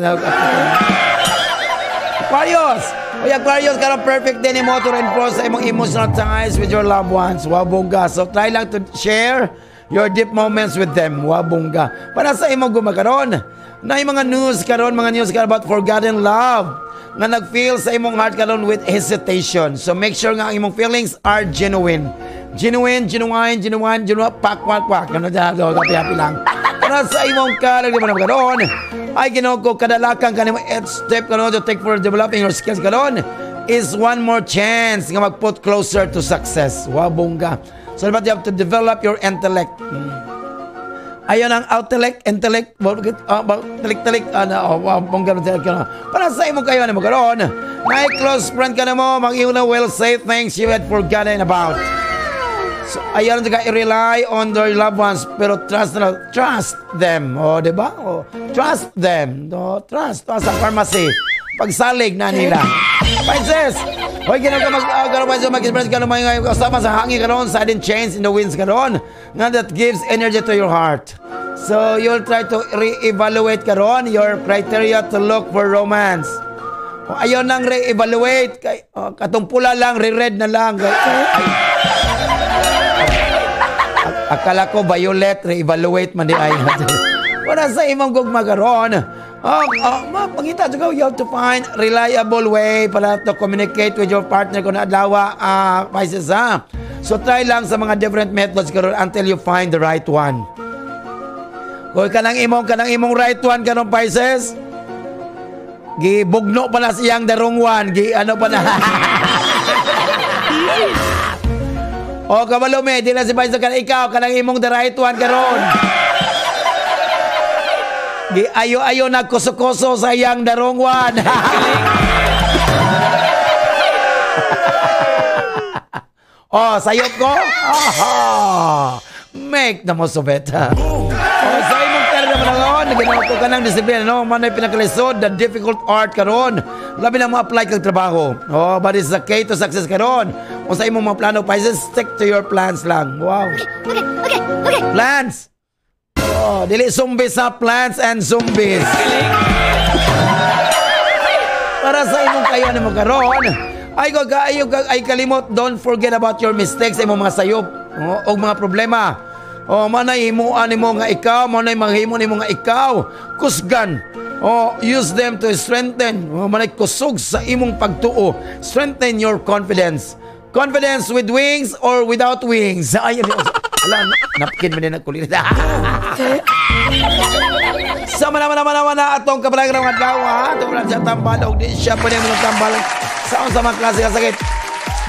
Aquarius karon perfect din mo to reinforce sa imong emotional ties with your loved ones. Wow, bongga. So try lang to share your deep moments with them. Wow, bongga. Para sa imong gumakaron, na mga news karon about forgotten love nga nag-feel sa imong heart karon with hesitation. So make sure nga ang imong feelings are genuine, pak. Ano dyan, happy lang. Para sa imong kalag naman karon, ay ginawa ko kadalakan kanimo step karon to take for developing your skills karon is one more chance nga mag-put closer to success. Wow, bongga. So but you have to develop your intellect. Ayon ang intellect, para sa imong kayo na magkaroon, may close friend ka na mo, mag-iuna will say things you had forgotten about. So, ayon ka i-rely on their loved ones, pero trust them. Diba? Trust them. Trust. Sa pharmacy. Pagsalig na nila. Princess! Hoy, gano'n ka mag-express ka naman yung kasama sa hangin karon, sudden change in the winds karon, nga that gives energy to your heart. So, you'll try to re-evaluate karon your criteria to look for romance. Ayaw nang re-evaluate. Katumpula lang, re-read na lang. Akala ko violet, re-evaluate man di ay. Wala sa imong gugma karon. Pangita juga, you have to find reliable way para to communicate with your partner kung naadlawa, Pisces, ha? So, try lang sa mga different methods karon until you find the right one. Kung kanang imong right one karon, Pisces, gibugno pa na siyang the wrong one. Ano pa na? O, kabalo me, di na si Pisces kanang ikaw, kanang imong the right one karon. Ayo nagkuso-kuso sa iyang the wrong one. Sayop ko? Make the most of it. Sa imong terno mo na naginawa ko ka ng disiplina, no? Manay pinakalisod, the difficult art karon. Labi na ma-apply kag trabaho. But it's the key to success karon. Kung sa imong mga plano, Pisces, stick to your plans lang. Wow. Okay. Plans. Dili zombies sa plants and zombies. Para sa imong kayo na magkaroon, ay kalimot, don't forget about your mistakes, imong mga sayop o mga problema. Manay himuan nimo nga ikaw, manay manghimo nimo nga ikaw, kusgan. Use them to strengthen. Manay kusog sa imong pagtuo. Strengthen your confidence. Confidence with wings or without wings. Alam, napkin mo din nagkulit. Sama naman atong kabarang mga daw, ha? Ito pala siya tambal, o di siya pa rin mo tambal. Saan sa mga klase ka sakit?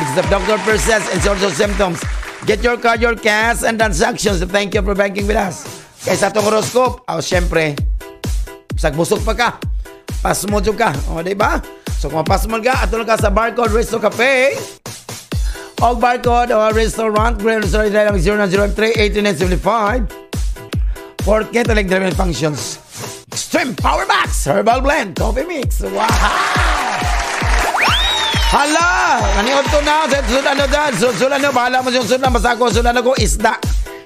Because the doctor persists and shows your symptoms. Get your card, your cash, and transactions. Thank you for banking with us. Kaya sa itong horoscope, syempre, sagbusog pa ka. Pasmodyo ka. Diba? So kung mapasmod ka, atulog ka sa Barcode Resto Cafe. Og Barcode or Restaurant, Grand Restaurant, 0903-8975. For Catalan Driving Functions. Extreme Power Max Herbal Blend Coffee Mix. Wow! Hala! Naniod to na. Sudan na. Bahala mo yung sudan. Basta ako, sudan ako, isda.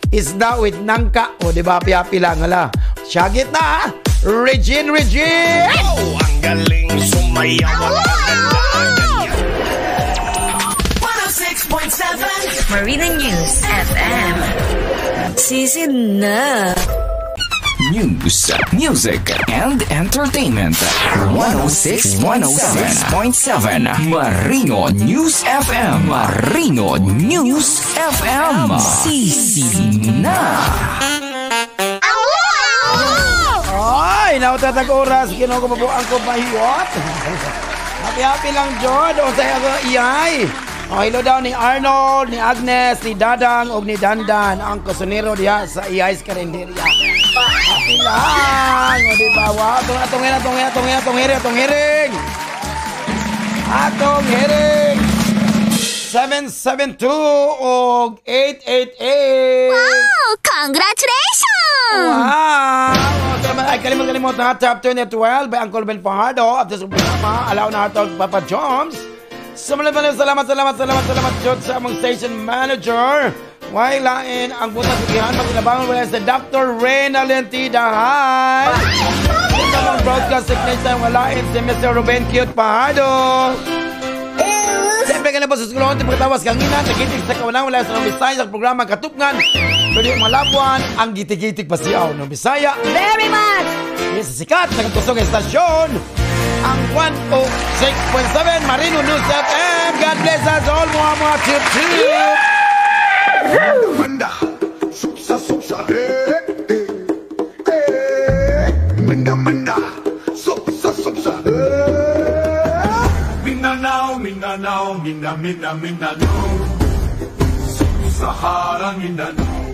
Isda with nangka. Diba, piyapi lang. Hala. Syagit na, ha? Regine! Oh, ang galing sumayaw. 106.7 Marina News FM. Sisi na. News, music, and entertainment. 106.7 Marino News FM. Marino News FM. Sisina. Ay, nautatag oras. Kinuha ko pa po ang kumpahiyot. Happy lang, Jod. O sa'yo ako, iyay. Hello daw ni Arnold, ni Agnes, ni Dadang, o ni Dandan. Ang kusunero diya sa iyay's karinderya. Happy lang. O diba? Wow. Atong hiring. 772 o 888. Wow! Congratulations! Wow! Ay, kalimot na top 10 at 12 by Uncle Ben Fajardo at sa programa, alaw na hatog Papa Joms. Salamat Jod sa among station manager. Why lain ang butas igihan maglabangon wala sa Dr. Reyna Lentida. Hi! Sa among broadcast technician walain si Mr. Ruben Cute Fajardo. Siyempre ka na po sa skulon, pagkatawas kanginan, nagitig sa kawanang wala sa Bisaya sa programa Katupngan. Pwede malabuan ang gitig-gitig pasiyaw ng Bisaya. Very much! Yes, sikat sa katusong estasyon. Ang 106.7 Marino News FM. God bless us all. Mga tip-tip. Manda, suksa, Manda, suksa, Mindanao, Mindanao. Sahara, Mindanao.